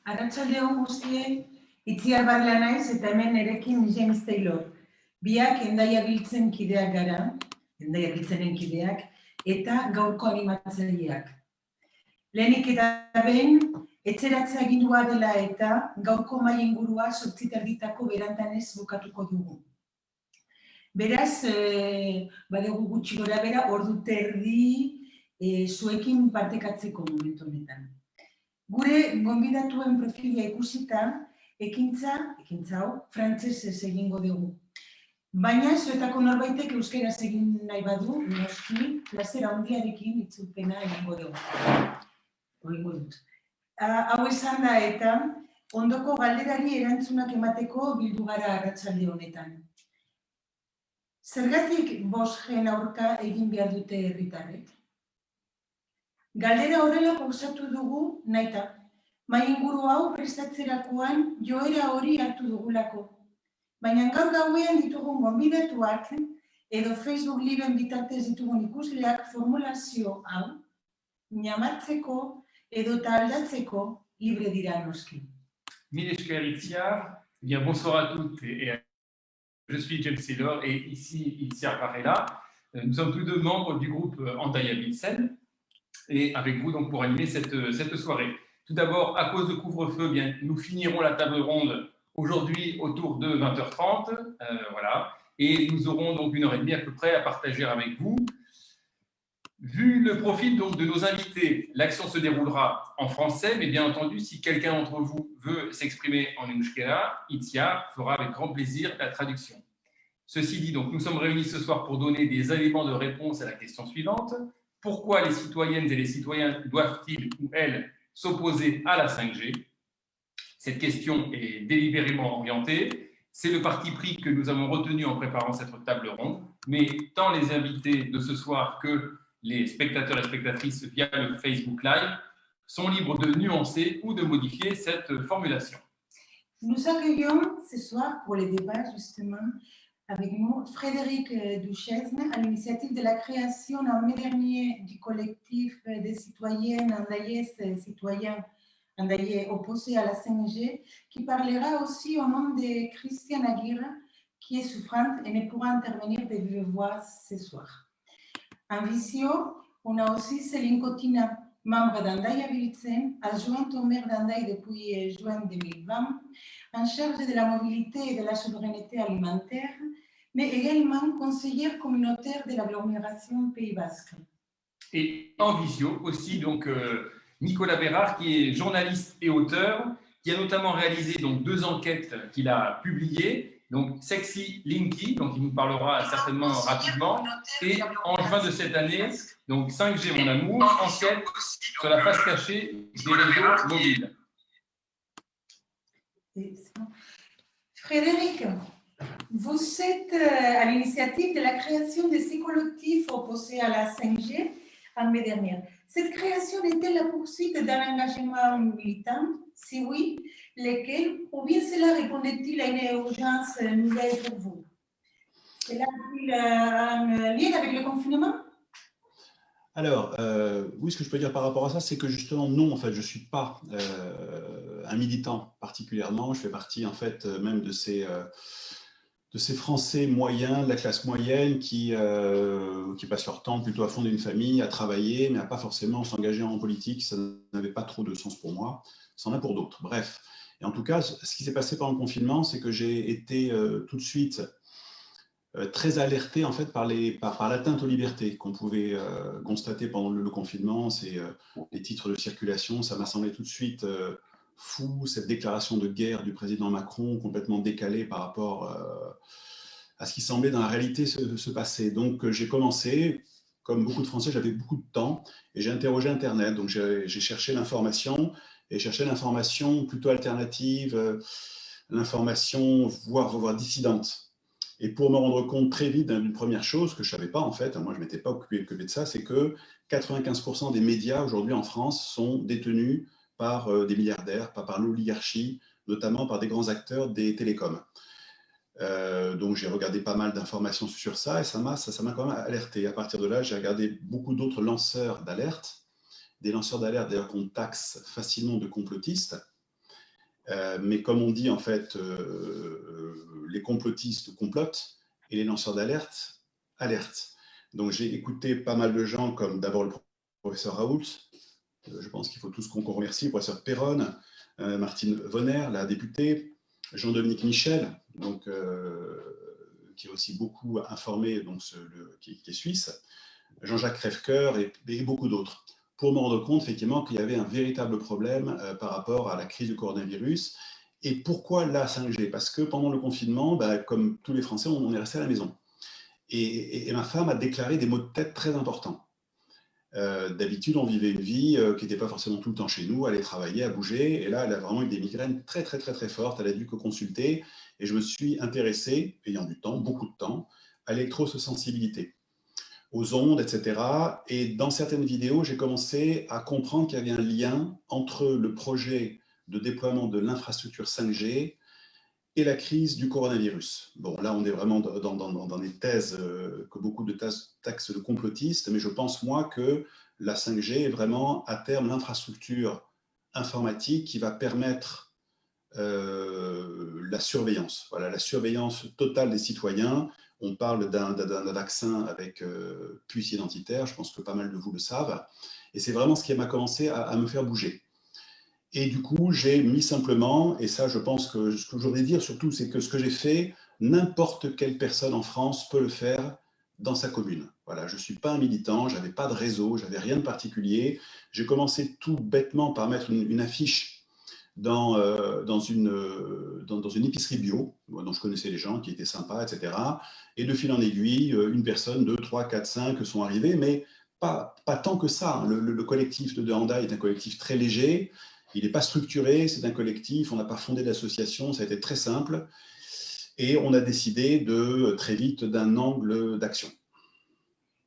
Arratsaldeon guztiei, Itziar Badla naiz eta hemen nerekin James Taylor. Biak Hendaia Biltzen kideak gara, Hendaia Biltzenen kideak, eta gaurko animatzaileak. Lehenik eta behin, etxeratze agindua dela eta gaurko mahai ingurua 8:30 berantanez bukatuko dugu. Beraz, badugu gutxi gora bera, ordu terdi zuekin partekatzeko momentu honetan. Gure gonbidatuen profila ikusita, ekintza hau, frantsesez egingo dugu. Baina, zuetako norbaitek euskeraz egin nahi badu, noski, plazer handiarekin itzulpena egingo dut. Hau esan da eta, ondoko galderari erantzunak emateko bildu gara arratsalde honetan. Zergatik 5G aurka egin behar dute herritarrek? Galdera horrela pausatu dugu nahita. Mahai inguru hau prestatzerakoan joera hori hartu dugulako. Baina gaur gauean ditugun gonbidatuak edo Facebook Liveen bitartez ditugun ikusleak formulazio hau ñamatzeko edo aldatzeko libre dira noski. Mille esker Itziar. Bien, bonsoir à toutes et je suis James Taylor et ici Itziar Varela. Nous sommes tous deux membres du groupe Hendaia Biltzen et avec vous donc pour animer cette soirée. Tout d'abord, à cause de couvre-feu, bien, nous finirons la table ronde aujourd'hui autour de 20h30, voilà, et nous aurons donc 1h30 à peu près à partager avec vous. Vu le profil donc de nos invités, l'action se déroulera en français, mais bien entendu, si quelqu'un d'entre vous veut s'exprimer en euskera, Itziar fera avec grand plaisir la traduction. Ceci dit, donc, nous sommes réunis ce soir pour donner des éléments de réponse à la question suivante. Pourquoi les citoyennes et les citoyens doivent-ils ou elles s'opposer à la 5G? Cette question est délibérément orientée. C'est le parti pris que nous avons retenu en préparant cette table ronde, mais tant les invités de ce soir que les spectateurs et spectatrices via le Facebook Live sont libres de nuancer ou de modifier cette formulation. Nous accueillons ce soir pour les débats justement avec nous Frédéric Duchesne à l'initiative de la création en mai dernier du collectif des citoyennes andaiaises citoyens andaiais opposés à la 5G, qui parlera aussi au nom de Christiane Aguirre, qui est souffrante et ne pourra intervenir de vive voix ce soir. En visio, on a aussi Céline Cotina, membre d'Hendaia Biltzen, adjointe au maire d'Hendaia depuis juin 2020, en charge de la mobilité et de la souveraineté alimentaire, mais également conseillère communautaire de l'agglomération Pays Basque. Et en visio aussi, donc, Nicolas Bérard, qui est journaliste et auteur, qui a notamment réalisé donc 2 enquêtes qu'il a publiées. Donc, Sexy Linky, donc il nous parlera certainement rapidement. Et en juin de cette année, donc 5G mon amour, enquête sur la face cachée des réseaux mobiles. Frédéric, vous êtes à l'initiative de la création de ces collectifs opposés à la 5G en mai dernier. Cette création est-elle la poursuite d'un engagement militant? Si oui, lesquels? Ou bien cela répondait-il à une urgence nouvelle pour vous? Cela a-t-il un lien avec le confinement? Alors, oui, ce que je peux dire par rapport à ça, c'est que justement, non, en fait, je ne suis pas un militant particulièrement. Je fais partie, en fait, même de ces Français moyens, de la classe moyenne, qui passent leur temps plutôt à fonder une famille, à travailler, mais à pas forcément s'engager en politique. Ça n'avait pas trop de sens pour moi. Ça en a pour d'autres. Bref. Et en tout cas, ce qui s'est passé pendant le confinement, c'est que j'ai été tout de suite très alerté en fait par l'atteinte aux libertés qu'on pouvait constater pendant le confinement. C'est les titres de circulation. Ça m'a semblé tout de suite fou, cette déclaration de guerre du président Macron, complètement décalée par rapport à ce qui semblait dans la réalité se passer. Donc j'ai commencé, comme beaucoup de Français, j'avais beaucoup de temps et j'ai interrogé Internet. Donc j'ai cherché l'information et cherché l'information plutôt alternative, l'information voire dissidente. Et pour me rendre compte très vite d'une première chose que je ne savais pas en fait, moi je ne m'étais pas occupé de ça, c'est que 95% des médias aujourd'hui en France sont détenus par des milliardaires, pas par l'oligarchie, notamment par des grands acteurs des télécoms. Donc j'ai regardé pas mal d'informations sur ça et ça m'a quand même alerté. À partir de là, j'ai regardé beaucoup d'autres lanceurs d'alerte, des lanceurs d'alerte d'ailleurs qu'on taxe facilement de complotistes. Mais comme on dit, en fait, les complotistes complotent et les lanceurs d'alerte alertent. Donc j'ai écouté pas mal de gens, comme d'abord le professeur Raoult, je pense qu'il faut tous qu'on remercie, le professeur Perron, Martine Vonner, la députée, Jean-Dominique Michel, donc, qui est aussi beaucoup informé, donc qui est suisse, Jean-Jacques Crèvecoeur et beaucoup d'autres, pour me rendre compte effectivement qu'il y avait un véritable problème par rapport à la crise du coronavirus. Et pourquoi la 5G? Parce que pendant le confinement, comme tous les Français, on est resté à la maison. Et ma femme a déclaré des maux de tête très importants. D'habitude, on vivait une vie qui n'était pas forcément tout le temps chez nous, elle allait travailler, à bouger, et là, elle a vraiment eu des migraines très, très, très, très fortes, elle a dû que consulter, et je me suis intéressé, ayant du temps, beaucoup de temps, à l'électrosensibilité, aux ondes, etc. Et dans certaines vidéos, j'ai commencé à comprendre qu'il y avait un lien entre le projet de déploiement de l'infrastructure 5G et la crise du coronavirus. Bon, là, on est vraiment dans des thèses que beaucoup de taxent de complotistes, mais je pense, moi, que la 5G est vraiment, à terme, l'infrastructure informatique qui va permettre la surveillance. Voilà, la surveillance totale des citoyens. On parle d'un vaccin avec puce identitaire, je pense que pas mal de vous le savent, et c'est vraiment ce qui m'a commencé à me faire bouger. Et du coup, j'ai mis simplement, et ça je pense que ce que je voudrais dire surtout, c'est que ce que j'ai fait, n'importe quelle personne en France peut le faire dans sa commune. Voilà, je ne suis pas un militant, je n'avais pas de réseau, je n'avais rien de particulier. J'ai commencé tout bêtement par mettre une affiche dans une épicerie bio, dont je connaissais les gens qui étaient sympas, etc. Et de fil en aiguille, une personne, 2, 3, 4, 5 sont arrivés, mais pas tant que ça. Le collectif de Handaï est un collectif très léger, il n'est pas structuré, c'est un collectif, on n'a pas fondé d'association, ça a été très simple. Et on a décidé très vite d'un angle d'action.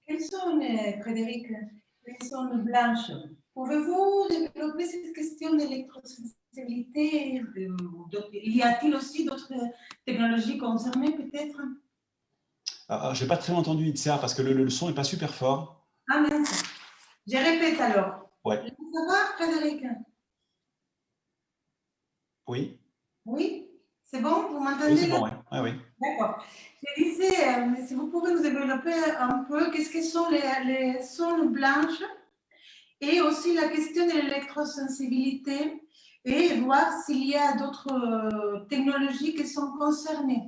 Quelles sont, Frédéric, les zones blanches? Pouvez-vous développer cette question d'électrosensibilité? Y a-t-il aussi d'autres technologies concernées, peut-être? Je n'ai pas très entendu Itzia parce que le son n'est pas super fort. Ah mince. Je répète alors. Ouais. Ça va, Frédéric? Oui. Oui? C'est bon? Vous m'entendez? Oui, c'est bon, ouais. Ah, oui. D'accord. Je disais, si vous pouvez nous développer un peu, qu'est-ce que sont les zones blanches et aussi la question de l'électrosensibilité et voir s'il y a d'autres technologies qui sont concernées.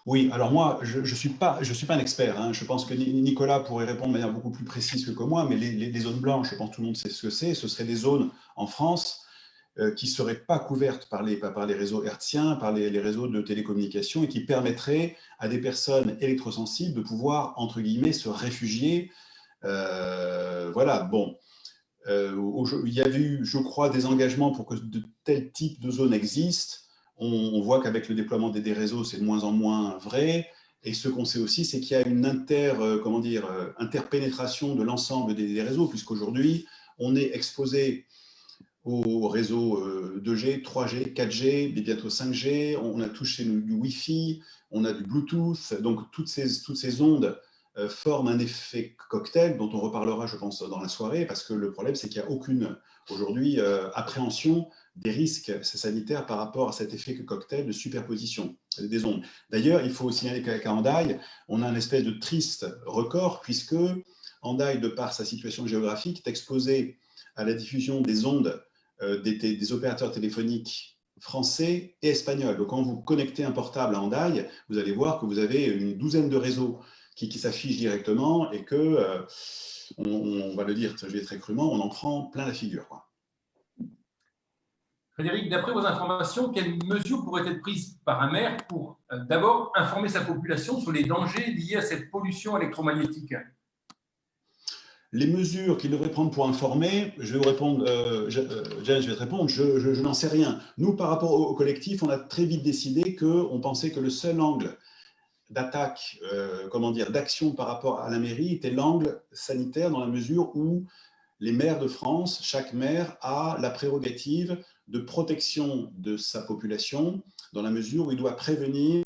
Oui, alors moi, je ne suis pas un expert. Hein. Je pense que Nicolas pourrait répondre de manière beaucoup plus précise que moi, mais les zones blanches, je pense que tout le monde sait ce que c'est. Ce seraient des zones en France qui ne seraient pas couvertes par les réseaux hertziens, par les réseaux de télécommunications et qui permettraient à des personnes électrosensibles de pouvoir, entre guillemets, se réfugier. Voilà, bon. Il y a eu, je crois, des engagements pour que de tels types de zones existent. On voit qu'avec le déploiement des réseaux, c'est de moins en moins vrai. Et ce qu'on sait aussi, c'est qu'il y a une interpénétration de l'ensemble des réseaux, puisqu'aujourd'hui, on est exposé aux réseaux 2G, 3G, 4G, mais bientôt 5G. On a touché du Wi-Fi, on a du Bluetooth. Donc, toutes ces ondes forment un effet cocktail dont on reparlera, je pense, dans la soirée, parce que le problème, c'est qu'il n'y a aucune, aujourd'hui, appréhension des risques sanitaires par rapport à cet effet cocktail de superposition des ondes. D'ailleurs, il faut signaler qu'à Handaï, on a un espèce de triste record, puisque Handaï, de par sa situation géographique, est exposé à la diffusion des ondes des opérateurs téléphoniques français et espagnols. Donc, quand vous connectez un portable à Handaï, vous allez voir que vous avez une douzaine de réseaux qui s'affichent directement et que, on va le dire, je vais très crûment, on en prend plein la figure, quoi. Frédéric, d'après vos informations, quelles mesures pourraient être prises par un maire pour d'abord informer sa population sur les dangers liés à cette pollution électromagnétique? Les mesures qu'il devrait prendre pour informer, je vais vous répondre, Jeanne, je vais te répondre, je n'en sais rien. Nous, par rapport au collectif, on a très vite décidé qu'on pensait que le seul angle d'attaque, d'action par rapport à la mairie était l'angle sanitaire, dans la mesure où les maires de France, chaque maire a la prérogative de protection de sa population, dans la mesure où il doit prévenir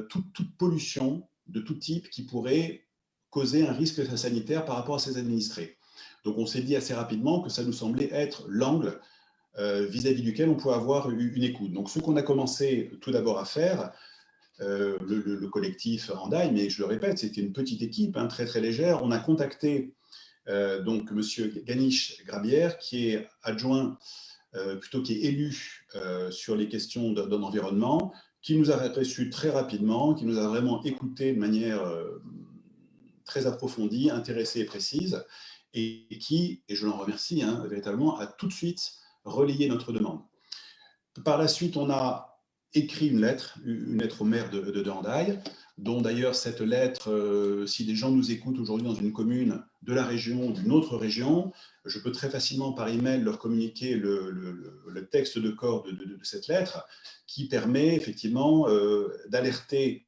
toute pollution de tout type qui pourrait causer un risque sanitaire par rapport à ses administrés. Donc on s'est dit assez rapidement que ça nous semblait être l'angle vis-à-vis duquel on peut avoir une écoute. Donc, ce qu'on a commencé tout d'abord à faire, le collectif Andaille, mais je le répète, c'était une petite équipe, hein, très très légère. On a contacté donc Monsieur Ganish Grabière, qui est adjoint, plutôt qui est élu sur les questions d'environnement, qui nous a reçus très rapidement, qui nous a vraiment écoutés de manière très approfondie, intéressée et précise, et qui, et je l'en remercie hein, véritablement, a tout de suite relayé notre demande. Par la suite, on a écrit une lettre au maire de Hendaye, dont d'ailleurs cette lettre, si des gens nous écoutent aujourd'hui dans une commune de la région ou d'une autre région, je peux très facilement par email leur communiquer le texte de corps de cette lettre qui permet effectivement d'alerter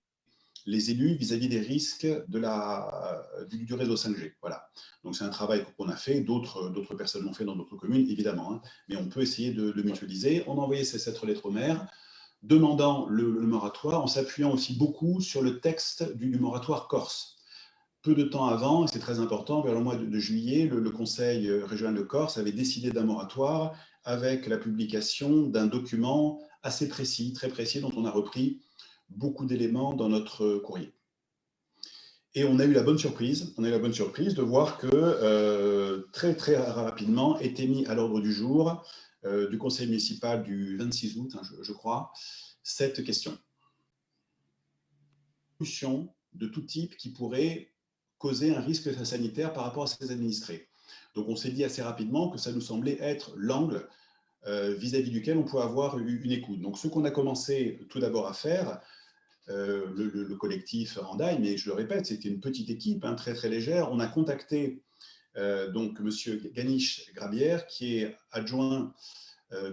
les élus vis-à-vis des risques du réseau 5G. Voilà. Donc c'est un travail qu'on a fait, d'autres personnes l'ont fait dans d'autres communes, évidemment, hein, mais on peut essayer de mutualiser. On a envoyé cette lettre au maire, demandant le moratoire, en s'appuyant aussi beaucoup sur le texte du moratoire corse. Peu de temps avant, et c'est très important, vers le mois de juillet, le Conseil régional de Corse avait décidé d'un moratoire avec la publication d'un document assez précis, très précis, dont on a repris beaucoup d'éléments dans notre courrier. Et on a eu la bonne surprise, de voir que très très rapidement était mis à l'ordre du jour du conseil municipal du 26 août, hein, je crois, cette question. Solution de tout type qui pourrait causer un risque sanitaire par rapport à ses administrés. Donc on s'est dit assez rapidement que ça nous semblait être l'angle vis-à-vis duquel on peut avoir une écoute. Donc ce qu'on a commencé tout d'abord à faire, le collectif Andaille, mais je le répète, c'était une petite équipe, hein, très très légère. On a contacté donc Monsieur Ganish Grabière, qui est adjoint,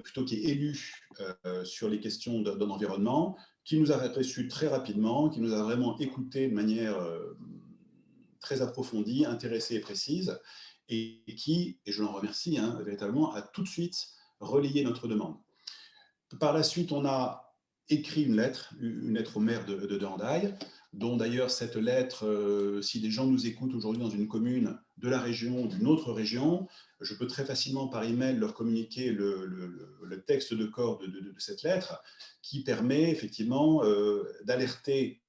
plutôt qui est élu sur les questions d'environnement, qui nous a reçus très rapidement, qui nous a vraiment écoutés de manière très approfondie, intéressée et précise, et qui, et je l'en remercie hein, véritablement, a tout de suite relayé notre demande. Par la suite, on a écrit une lettre au maire de Hendaye, dont d'ailleurs cette lettre, si des gens nous écoutent aujourd'hui dans une commune de la région ou d'une autre région, je peux très facilement par email leur communiquer le texte de corps de cette lettre qui permet effectivement d'alerter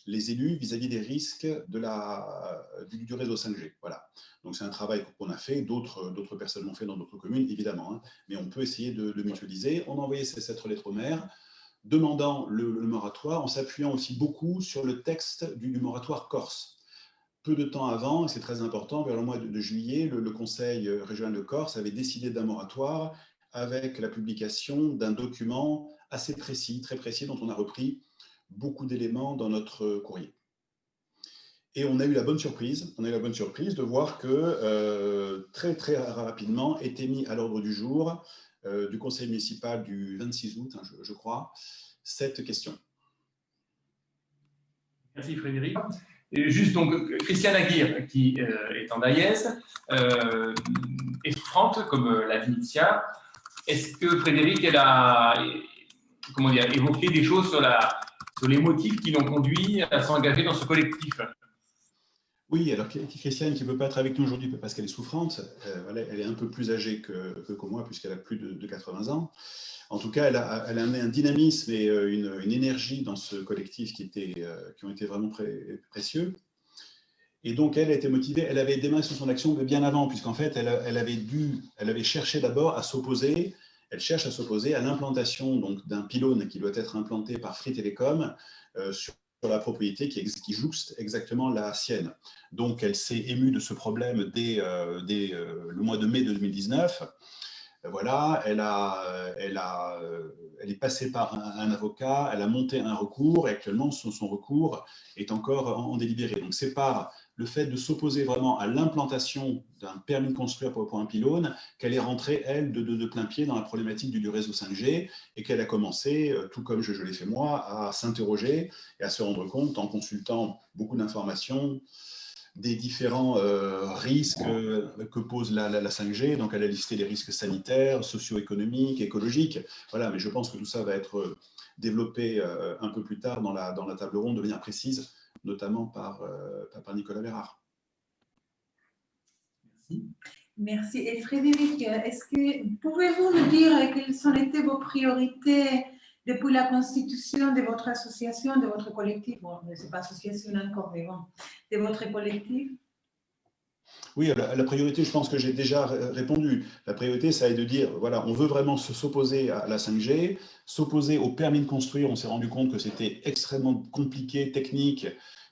les élus vis-à-vis des risques du réseau 5G. Voilà. Donc c'est un travail qu'on a fait, d'autres personnes l'ont fait dans d'autres communes, évidemment, hein, mais on peut essayer de mutualiser. On a envoyé cette lettre au maire, demandant le moratoire, en s'appuyant aussi beaucoup sur le texte du moratoire corse. Peu de temps avant, et c'est très important, vers le mois de juillet, le Conseil régional de Corse avait décidé d'un moratoire avec la publication d'un document assez précis, très précis, dont on a repris beaucoup d'éléments dans notre courrier. Et on a eu la bonne surprise, de voir que très très rapidement était mis à l'ordre du jour du conseil municipal du 26 août, hein, je crois, cette question. Merci Frédéric. Et juste donc, Christiane Aguirre, qui est andaillaise, est souffrante, comme l'a dit Nitia. Est-ce que Frédéric, elle a évoqué des choses sur les motifs qui l'ont conduit à s'engager dans ce collectif? Oui, alors Christiane, qui ne peut pas être avec nous aujourd'hui parce qu'elle est souffrante, elle est un peu plus âgée que moi, puisqu'elle a plus de 80 ans. En tout cas, elle a amené un dynamisme et une énergie dans ce collectif qui ont été vraiment précieux. Et donc, elle a été motivée, elle avait démarré sur son action bien avant, puisqu'en fait, elle avait cherché d'abord à s'opposer, elle cherche à s'opposer à l'implantation d'un pylône qui doit être implanté par Free Telecom sur la propriété qui jouxte exactement la sienne. Donc, elle s'est émue de ce problème dès le mois de mai 2019. Voilà, elle est passée par un avocat, elle a monté un recours et actuellement son recours est encore en délibéré. Donc c'est par le fait de s'opposer vraiment à l'implantation d'un permis de construire pour un pylône qu'elle est rentrée, elle, de plein pied dans la problématique du réseau 5G et qu'elle a commencé, tout comme je l'ai fait moi, à s'interroger et à se rendre compte en consultant beaucoup d'informations des différents risques que pose la 5G. Donc, elle a listé les risques sanitaires, socio-économiques, écologiques. Voilà, mais je pense que tout ça va être développé un peu plus tard dans la table ronde de manière précise, notamment par Nicolas Bérard. Merci. Merci. Et Frédéric, pouvez-vous nous dire quelles ont été vos priorités depuis la constitution de votre association, de votre collectif? Bon, ce n'est pas association encore, mais bon, de votre collectif? Oui, la priorité, je pense que j'ai déjà répondu. La priorité, ça est de dire, voilà, on veut vraiment s'opposer à la 5G, s'opposer au permis de construire. On s'est rendu compte que c'était extrêmement compliqué, technique,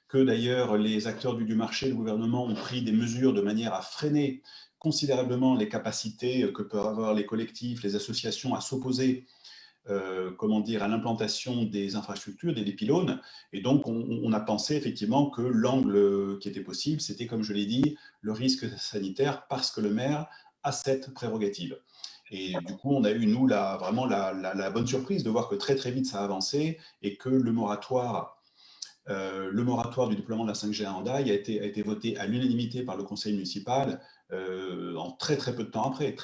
que d'ailleurs les acteurs du marché, le gouvernement, ont pris des mesures de manière à freiner considérablement les capacités que peuvent avoir les collectifs, les associations à s'opposer comment dire, à l'implantation des infrastructures, des pylônes. Et donc, on a pensé effectivement que l'angle qui était possible, c'était, comme je l'ai dit, le risque sanitaire, parce que le maire a cette prérogative. Et du coup, on a eu, nous, vraiment la bonne surprise de voir que très, très vite, ça a avancé et que le moratoire du déploiement de la 5G à Hendaye a été voté à l'unanimité par le conseil municipal en très peu de temps après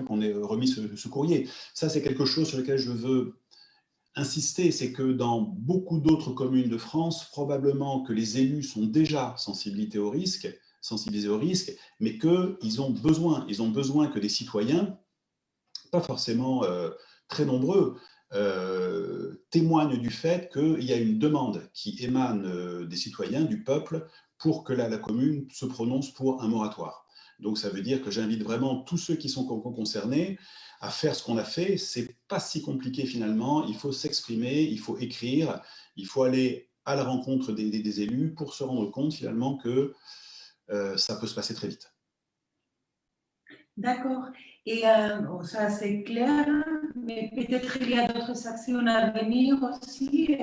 qu'on ait remis ce courrier. Ça, c'est quelque chose sur lequel je veux insister, c'est que dans beaucoup d'autres communes de France, probablement que les élus sont déjà sensibilisés au risque, mais qu'ils ont besoin que des citoyens, pas forcément très nombreux, témoignent du fait qu'il y a une demande qui émane des citoyens, du peuple, pour que la commune se prononce pour un moratoire. Donc ça veut dire que j'invite vraiment tous ceux qui sont concernés à faire ce qu'on a fait. C'est pas si compliqué finalement, il faut s'exprimer, il faut écrire, il faut aller à la rencontre des élus pour se rendre compte finalement que ça peut se passer très vite. D'accord. Et bon, ça, c'est clair, mais peut-être il y a d'autres actions à venir aussi.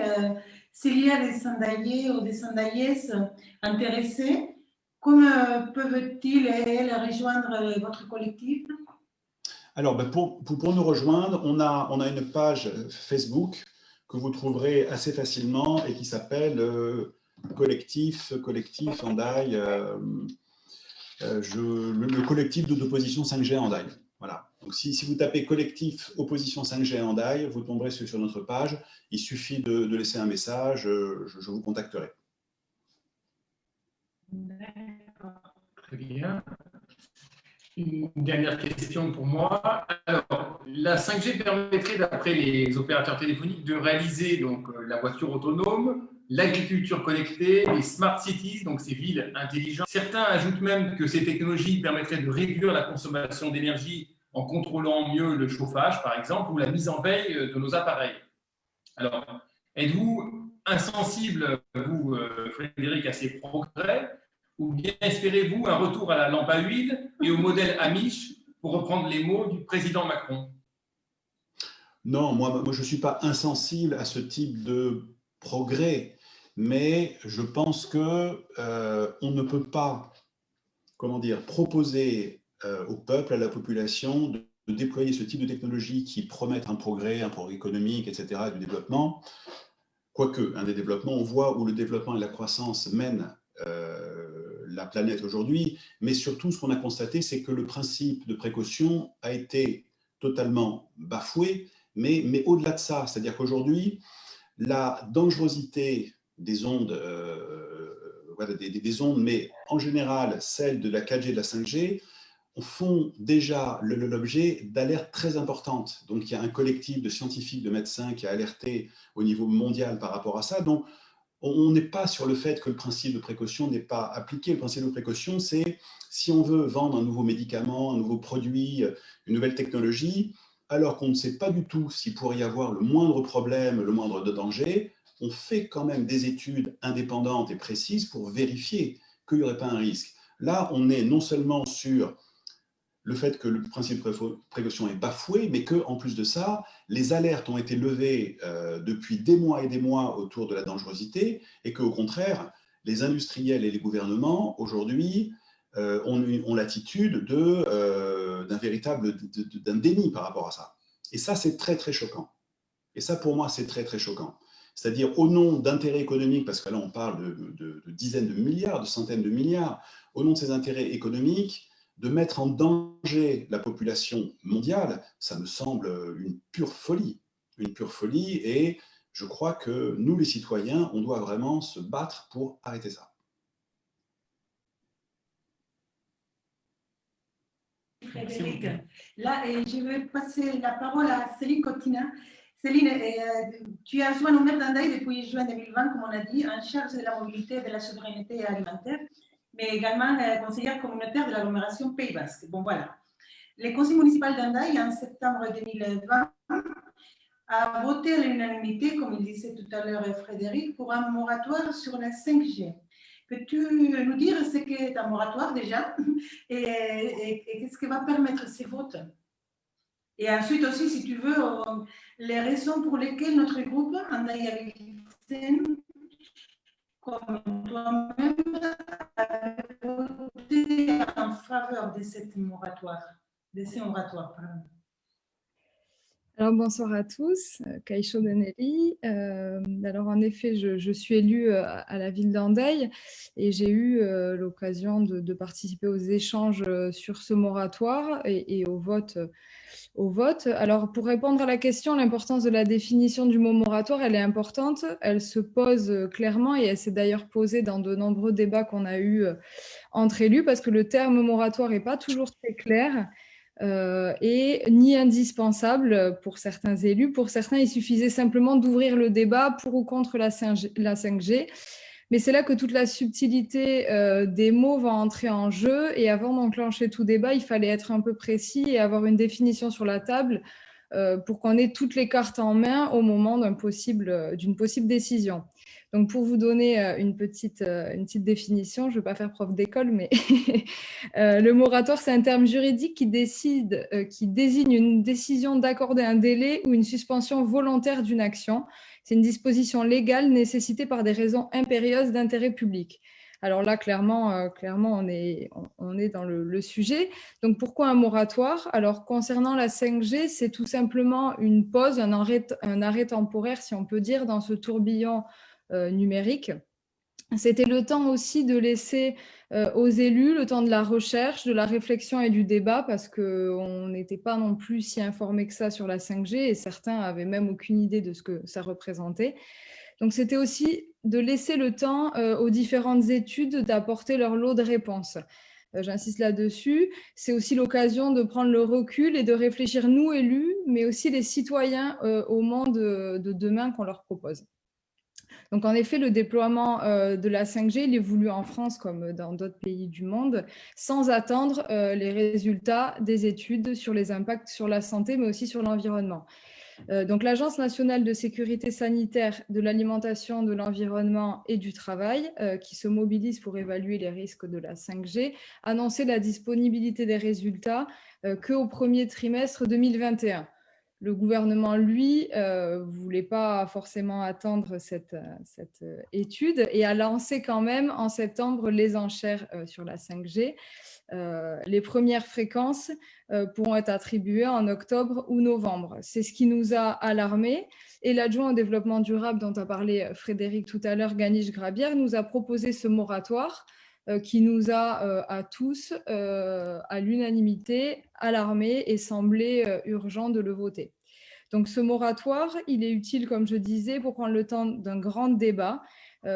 S'il y a des Hendaillais ou des Hendaillaises intéressés, comment peuvent-ils rejoindre votre collectif? Alors, pour nous rejoindre, on a une page Facebook que vous trouverez assez facilement et qui s'appelle Collectif Hendaye, le collectif d'opposition 5G Hendaye. Voilà. Donc, si vous tapez collectif opposition 5G Hendaye, vous tomberez sur notre page. Il suffit de laisser un message, je vous contacterai. D'accord. Très bien. Une dernière question pour moi. Alors, la 5G permettrait, d'après les opérateurs téléphoniques, de réaliser donc la voiture autonome, l'agriculture connectée, les smart cities, donc ces villes intelligentes. Certains ajoutent même que ces technologies permettraient de réduire la consommation d'énergie en contrôlant mieux le chauffage, par exemple, ou la mise en veille de nos appareils. Alors, êtes-vous insensible, vous, Frédéric, à ces progrès, ou bien espérez-vous un retour à la lampe à huile et au modèle Amish, pour reprendre les mots du président Macron? Non, moi je ne suis pas insensible à ce type de progrès, mais je pense que on ne peut pas, comment dire, proposer au peuple, à la population, de déployer ce type de technologie qui promettent un progrès économique, etc., du développement. Quoique, des développements, on voit où le développement et la croissance mènent la planète aujourd'hui, mais surtout, ce qu'on a constaté, c'est que le principe de précaution a été totalement bafoué, mais au-delà de ça, c'est-à-dire qu'aujourd'hui, la dangerosité des ondes, voilà, des ondes, mais en général, celle de la 4G et de la 5G, font déjà l'objet d'alertes très importantes. Donc, il y a un collectif de scientifiques, de médecins qui a alerté au niveau mondial par rapport à ça. Donc, on n'est pas sur le fait que le principe de précaution n'est pas appliqué. Le principe de précaution, c'est si on veut vendre un nouveau médicament, un nouveau produit, une nouvelle technologie, alors qu'on ne sait pas du tout s'il pourrait y avoir le moindre problème, le moindre danger, on fait quand même des études indépendantes et précises pour vérifier qu'il n'y aurait pas un risque. Là, on est non seulement sur le fait que le principe de précaution est bafoué, mais qu'en plus de ça, les alertes ont été levées depuis des mois et des mois autour de la dangerosité, et qu'au contraire, les industriels et les gouvernements, aujourd'hui, ont l'attitude d'un déni par rapport à ça. Et ça, c'est très, très choquant. Et ça, pour moi, c'est très, très choquant. C'est-à-dire, au nom d'intérêts économiques, parce que là, on parle de dizaines de milliards, de centaines de milliards, au nom de ces intérêts économiques, de mettre en danger la population mondiale, ça me semble une pure folie. Une pure folie, et je crois que nous, les citoyens, on doit vraiment se battre pour arrêter ça. Frédéric. Là, je vais passer la parole à Céline Cotina. Céline, tu as joint au maire d'Andaï depuis juin 2020, comme on a dit, en charge de la mobilité et de la souveraineté alimentaire, mais également conseillère communautaire de l'agglomération Pays Basque. Bon, voilà. Le conseil municipal d'Andaï, en septembre 2020, a voté à l'unanimité, comme il disait tout à l'heure Frédéric, pour un moratoire sur la 5G. Peux-tu nous dire ce qu'est un moratoire déjà et qu'est-ce que va permettre ces votes? Et ensuite aussi, si tu veux, les raisons pour lesquelles notre groupe, Andaï Avilsen, comme toi-même, a voté en faveur de cette moratoire, de ces moratoires. Pardon. Alors bonsoir à tous, Kaïcho Denelli. Alors en effet, je suis élue à la ville d'Andaï et j'ai eu l'occasion de participer aux échanges sur ce moratoire et au vote. Alors pour répondre à la question, l'importance de la définition du mot moratoire, elle est importante. Elle se pose clairement et elle s'est d'ailleurs posée dans de nombreux débats qu'on a eus entre élus parce que le terme moratoire n'est pas toujours très clair. Et ni indispensable pour certains élus. Pour certains, il suffisait simplement d'ouvrir le débat pour ou contre la 5G. Mais c'est là que toute la subtilité des mots va entrer en jeu. Et avant d'enclencher tout débat, il fallait être un peu précis et avoir une définition sur la table pour qu'on ait toutes les cartes en main au moment d'une possible décision. Donc, pour vous donner une petite définition, je ne vais pas faire prof d'école, mais le moratoire, c'est un terme juridique qui désigne une décision d'accorder un délai ou une suspension volontaire d'une action. C'est une disposition légale nécessitée par des raisons impérieuses d'intérêt public. Alors là, clairement, on est dans le sujet. Donc, pourquoi un moratoire? Alors, concernant la 5G, c'est tout simplement une pause, un arrêt temporaire, si on peut dire, dans ce tourbillon numérique. C'était le temps aussi de laisser aux élus le temps de la recherche, de la réflexion et du débat, parce qu'on n'était pas non plus si informés que ça sur la 5G et certains avaient même aucune idée de ce que ça représentait. Donc, c'était aussi de laisser le temps aux différentes études d'apporter leur lot de réponses. J'insiste là-dessus. C'est aussi l'occasion de prendre le recul et de réfléchir, nous, élus, mais aussi les citoyens au monde de demain qu'on leur propose. Donc, en effet, le déploiement de la 5G, il est voulu en France comme dans d'autres pays du monde, sans attendre les résultats des études sur les impacts sur la santé, mais aussi sur l'environnement. Donc, l'Agence nationale de sécurité sanitaire de l'alimentation, de l'environnement et du travail, qui se mobilise pour évaluer les risques de la 5G, a annoncé la disponibilité des résultats qu'au premier trimestre 2021. Le gouvernement, lui, ne voulait pas forcément attendre cette étude et a lancé quand même en septembre les enchères sur la 5G. Les premières fréquences pourront être attribuées en octobre ou novembre. C'est ce qui nous a alarmés. Et l'adjoint au développement durable dont a parlé Frédéric tout à l'heure, Ganish Grabière, nous a proposé ce moratoire qui nous a à tous, à l'unanimité, alarmés et semblé urgent de le voter. Donc ce moratoire, il est utile, comme je disais, pour prendre le temps d'un grand débat,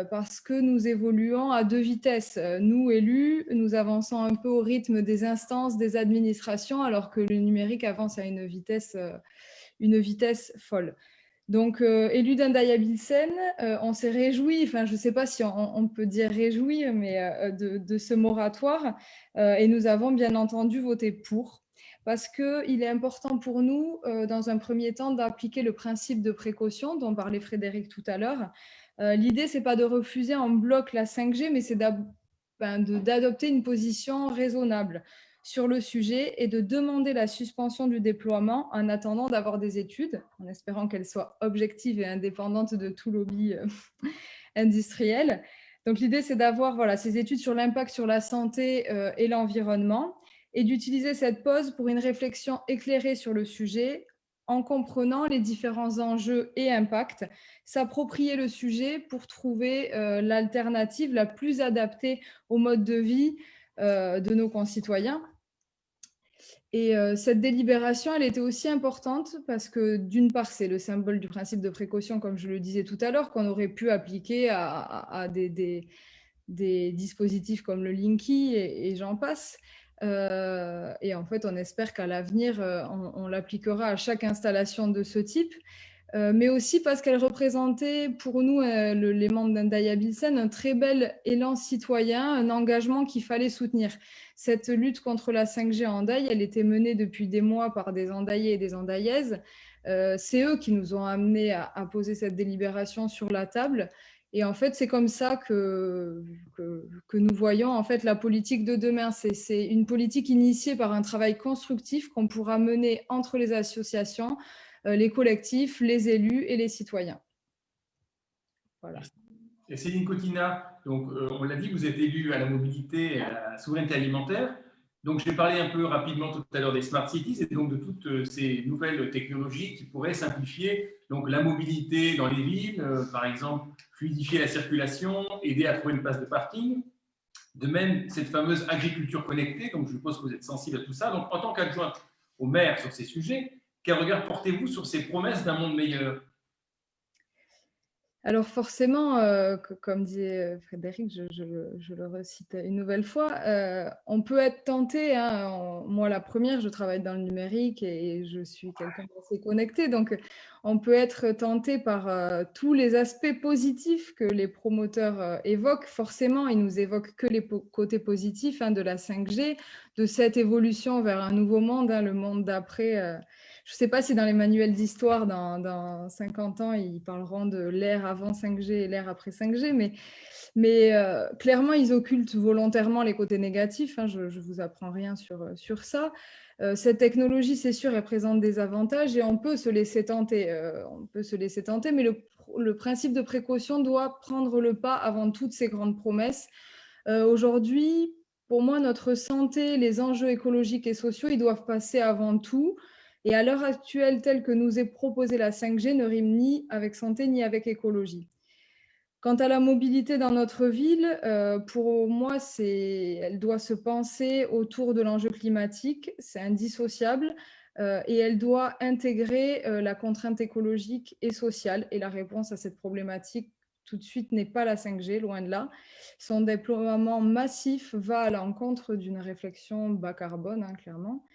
parce que nous évoluons à deux vitesses. Nous, élus, nous avançons un peu au rythme des instances, des administrations, alors que le numérique avance à une vitesse folle. Donc, élus d'Andaï Avilsen, on s'est réjouis, enfin je ne sais pas si on peut dire réjouis, mais de ce moratoire, et nous avons bien entendu voté pour, parce qu'il est important pour nous, dans un premier temps, d'appliquer le principe de précaution dont parlait Frédéric tout à l'heure. L'idée, ce n'est pas de refuser en bloc la 5G, mais c'est d'adopter une position raisonnable sur le sujet et de demander la suspension du déploiement en attendant d'avoir des études, en espérant qu'elles soient objectives et indépendantes de tout lobby industriel. Donc l'idée, c'est d'avoir ces études sur l'impact sur la santé et l'environnement et d'utiliser cette pause pour une réflexion éclairée sur le sujet en comprenant les différents enjeux et impacts, s'approprier le sujet pour trouver l'alternative la plus adaptée au mode de vie de nos concitoyens. Et cette délibération, elle était aussi importante parce que d'une part, c'est le symbole du principe de précaution, comme je le disais tout à l'heure, qu'on aurait pu appliquer à des dispositifs comme le Linky et j'en passe. Et en fait, on espère qu'à l'avenir, on l'appliquera à chaque installation de ce type. Mais aussi parce qu'elle représentait pour nous, les membres d'Hendaye Bilsen, un très bel élan citoyen, un engagement qu'il fallait soutenir. Cette lutte contre la 5G en Hendaye, elle était menée depuis des mois par des Hendayais et des Hendayaises. C'est eux qui nous ont amenés à poser cette délibération sur la table. Et en fait, c'est comme ça que nous voyons en fait la politique de demain. C'est une politique initiée par un travail constructif qu'on pourra mener entre les associations, les collectifs, les élus et les citoyens. Voilà. Et Céline Cotina, donc, on l'a dit, vous êtes élue à la mobilité et à la souveraineté alimentaire. Donc, j'ai parlé un peu rapidement tout à l'heure des smart cities et donc de toutes ces nouvelles technologies qui pourraient simplifier donc, la mobilité dans les villes, par exemple, fluidifier la circulation, aider à trouver une place de parking. De même, cette fameuse agriculture connectée, donc je suppose que vous êtes sensible à tout ça. Donc, en tant qu'adjointe au maire sur ces sujets, quel regard portez-vous sur ces promesses d'un monde meilleur? Alors forcément, comme disait Frédéric, je le recite une nouvelle fois, on peut être tenté, hein, moi la première, je travaille dans le numérique et je suis quelqu'un d'assez connecté, donc on peut être tenté par tous les aspects positifs que les promoteurs évoquent. Forcément, ils nous évoquent que les côtés positifs, hein, de la 5G, de cette évolution vers un nouveau monde, hein, le monde d'après. Je ne sais pas si dans les manuels d'histoire, dans 50 ans, ils parleront de l'ère avant 5G et l'ère après 5G, mais clairement, ils occultent volontairement les côtés négatifs, hein, je ne vous apprends rien sur ça. Cette technologie, c'est sûr, elle présente des avantages et on peut se laisser tenter, mais le principe de précaution doit prendre le pas avant toutes ces grandes promesses. Aujourd'hui, pour moi, notre santé, les enjeux écologiques et sociaux, ils doivent passer avant tout. Et à l'heure actuelle, telle que nous est proposée la 5G, ne rime ni avec santé ni avec écologie. Quant à la mobilité dans notre ville, pour moi, elle doit se penser autour de l'enjeu climatique, c'est indissociable, et elle doit intégrer la contrainte écologique et sociale. Et la réponse à cette problématique, tout de suite, n'est pas la 5G, loin de là. Son déploiement massif va à l'encontre d'une réflexion bas carbone, hein, clairement.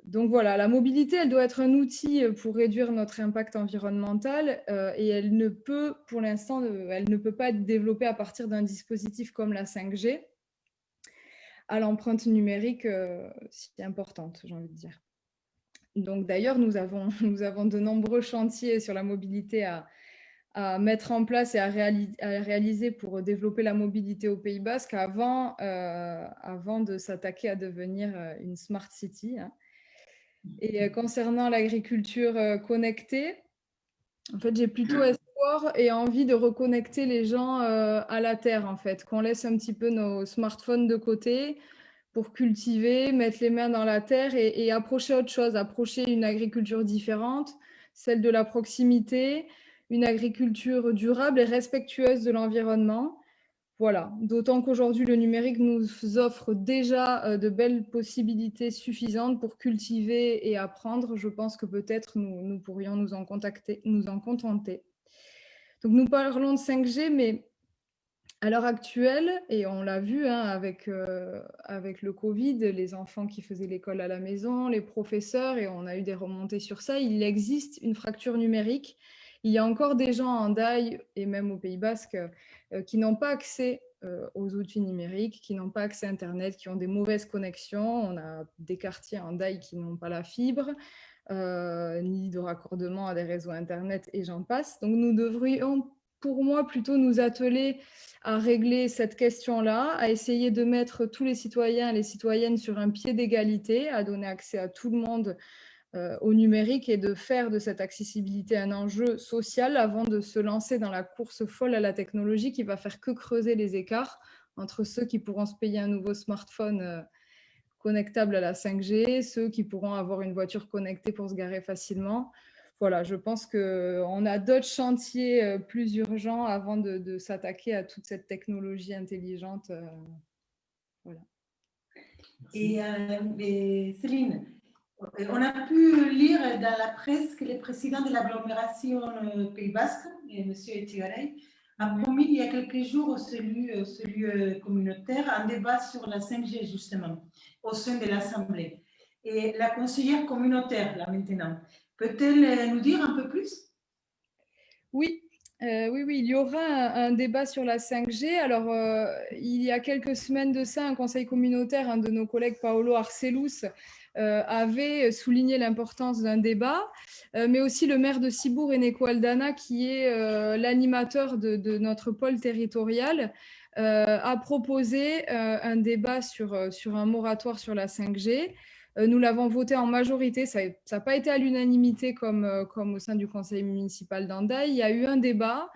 Donc voilà, la mobilité, elle doit être un outil pour réduire notre impact environnemental et elle ne peut, pour l'instant, elle ne peut pas être développée à partir d'un dispositif comme la 5G à l'empreinte numérique si importante, j'ai envie de dire. Donc d'ailleurs, nous avons de nombreux chantiers sur la mobilité à mettre en place et à réaliser pour développer la mobilité au Pays Basque avant de s'attaquer à devenir une smart city, hein. Et concernant l'agriculture connectée, en fait, j'ai plutôt espoir et envie de reconnecter les gens à la terre, en fait, qu'on laisse un petit peu nos smartphones de côté pour cultiver, mettre les mains dans la terre et approcher autre chose, approcher une agriculture différente, celle de la proximité, une agriculture durable et respectueuse de l'environnement. Voilà, d'autant qu'aujourd'hui, le numérique nous offre déjà de belles possibilités suffisantes pour cultiver et apprendre. Je pense que peut-être nous pourrions nous en contenter. Donc, nous parlons de 5G, mais à l'heure actuelle, et on l'a vu, hein, avec le Covid, les enfants qui faisaient l'école à la maison, les professeurs, et on a eu des remontées sur ça, il existe une fracture numérique. Il y a encore des gens en Hendaye et même au Pays Basque qui n'ont pas accès aux outils numériques, qui n'ont pas accès à Internet, qui ont des mauvaises connexions. On a des quartiers en Hendaye qui n'ont pas la fibre, ni de raccordement à des réseaux Internet, et j'en passe. Donc nous devrions, pour moi, plutôt nous atteler à régler cette question-là, à essayer de mettre tous les citoyens et les citoyennes sur un pied d'égalité, à donner accès à tout le monde au numérique et de faire de cette accessibilité un enjeu social avant de se lancer dans la course folle à la technologie qui va faire que creuser les écarts entre ceux qui pourront se payer un nouveau smartphone connectable à la 5G, ceux qui pourront avoir une voiture connectée pour se garer facilement. Voilà, je pense qu'on a d'autres chantiers plus urgents avant de s'attaquer à toute cette technologie intelligente. Voilà. Et Céline, on a pu lire dans la presse que le président de l'agglomération Pays Basque, M. Etchegaray, a promis il y a quelques jours au celui communautaire un débat sur la 5G justement au sein de l'Assemblée. Et la conseillère communautaire, là maintenant, peut-elle nous dire un peu plus? Oui, oui, il y aura un débat sur la 5G. Alors, il y a quelques semaines de ça, un conseil communautaire, un de nos collègues, Paolo Arcelus, avait souligné l'importance d'un débat, mais aussi le maire de Ciboure, Eneko Aldana, qui est l'animateur de notre pôle territorial, a proposé un débat sur un moratoire sur la 5G. Nous l'avons voté en majorité, ça n'a pas été à l'unanimité comme au sein du conseil municipal d'Andaï. Il y a eu un débat.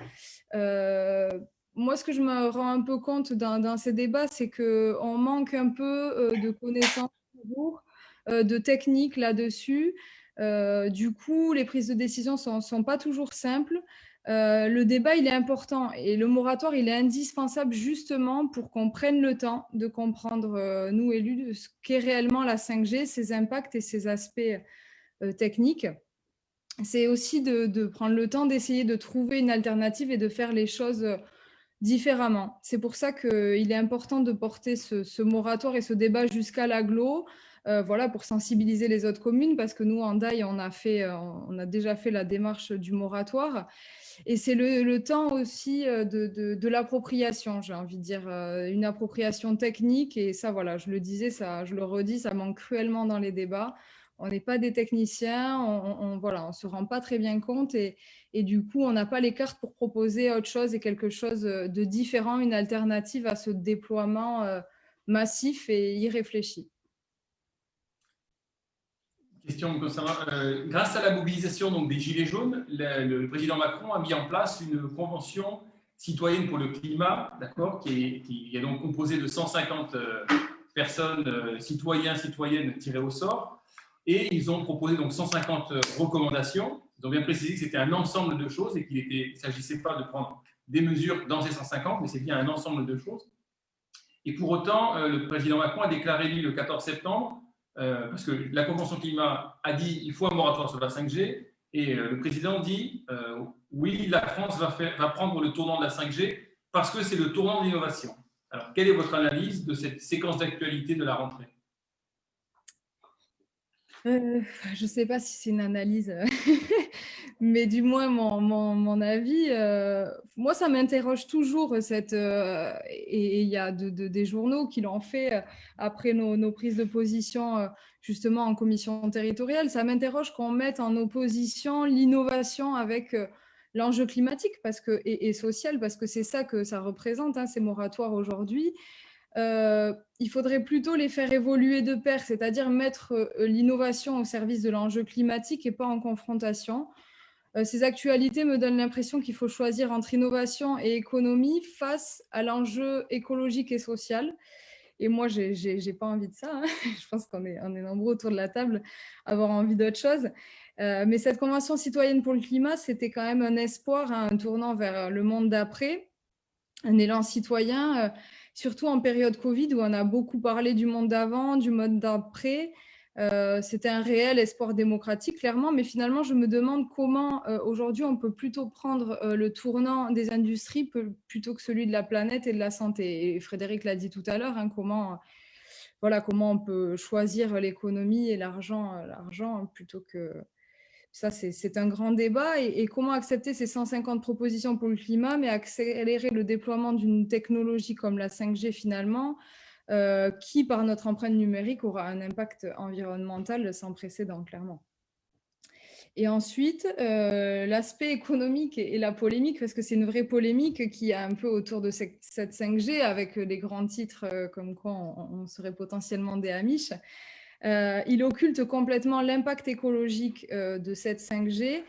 Moi, ce que je me rends un peu compte dans ces débats, c'est qu'on manque un peu de connaissances toujours, de techniques là-dessus. Du coup, les prises de décision ne sont pas toujours simples. Le débat, il est important et le moratoire, il est indispensable justement pour qu'on prenne le temps de comprendre, nous élus, de ce qu'est réellement la 5G, ses impacts et ses aspects techniques. C'est aussi de prendre le temps d'essayer de trouver une alternative et de faire les choses différemment. C'est pour ça qu'il est important de porter ce moratoire et ce débat jusqu'à l'agglo, voilà, pour sensibiliser les autres communes, parce que nous, en Daille, on a déjà fait la démarche du moratoire. Et c'est le temps aussi de l'appropriation, j'ai envie de dire, une appropriation technique. Et ça, voilà, je le disais, ça, je le redis, ça manque cruellement dans les débats. On n'est pas des techniciens, voilà, on ne se rend pas très bien compte et du coup, on n'a pas les cartes pour proposer autre chose et quelque chose de différent, une alternative à ce déploiement massif et irréfléchi. Question concernant, grâce à la mobilisation donc, des Gilets jaunes, le président Macron a mis en place une convention citoyenne pour le climat, d'accord, qui est donc composée de 150 personnes, citoyennes tirées au sort. Et ils ont proposé donc 150 recommandations. Ils ont bien précisé que c'était un ensemble de choses et qu'il ne s'agissait pas de prendre des mesures dans ces 150, mais c'est bien un ensemble de choses. Et pour autant, le président Macron a déclaré, lui, le 14 septembre, parce que la Convention climat a dit qu'il faut un moratoire sur la 5G, et le président dit oui, la France va prendre le tournant de la 5G parce que c'est le tournant de l'innovation. Alors, quelle est votre analyse de cette séquence d'actualité de la rentrée ? Je ne sais pas si c'est une analyse, mais du moins mon avis, moi ça m'interroge toujours et il y a des journaux qui l'ont fait après nos prises de position justement en commission territoriale, ça m'interroge qu'on mette en opposition l'innovation avec l'enjeu climatique et social, parce que c'est ça que ça représente, hein, ces moratoires aujourd'hui. Il faudrait plutôt les faire évoluer de pair, c'est-à-dire mettre l'innovation au service de l'enjeu climatique et pas en confrontation. Ces actualités me donnent l'impression qu'il faut choisir entre innovation et économie face à l'enjeu écologique et social. Et moi, j'ai pas envie de ça, hein. Je pense qu'on est nombreux autour de la table à avoir envie d'autre chose. Mais cette Convention citoyenne pour le climat, c'était quand même un espoir, hein, un tournant vers le monde d'après, un élan citoyen, surtout en période Covid où on a beaucoup parlé du monde d'avant, du monde d'après. C'était un réel espoir démocratique, clairement, mais finalement, je me demande comment aujourd'hui on peut plutôt prendre le tournant des industries plutôt que celui de la planète et de la santé. Et Frédéric l'a dit tout à l'heure, hein, comment on peut choisir l'économie et l'argent plutôt que… Ça, c'est un grand débat. Et comment accepter ces 150 propositions pour le climat, mais accélérer le déploiement d'une technologie comme la 5G finalement, qui, par notre empreinte numérique, aura un impact environnemental sans précédent, clairement. Et ensuite, l'aspect économique et la polémique, parce que c'est une vraie polémique qui est un peu autour de cette 5G, avec les grands titres comme quoi on serait potentiellement des Amish. Il occulte complètement l'impact écologique de cette 5G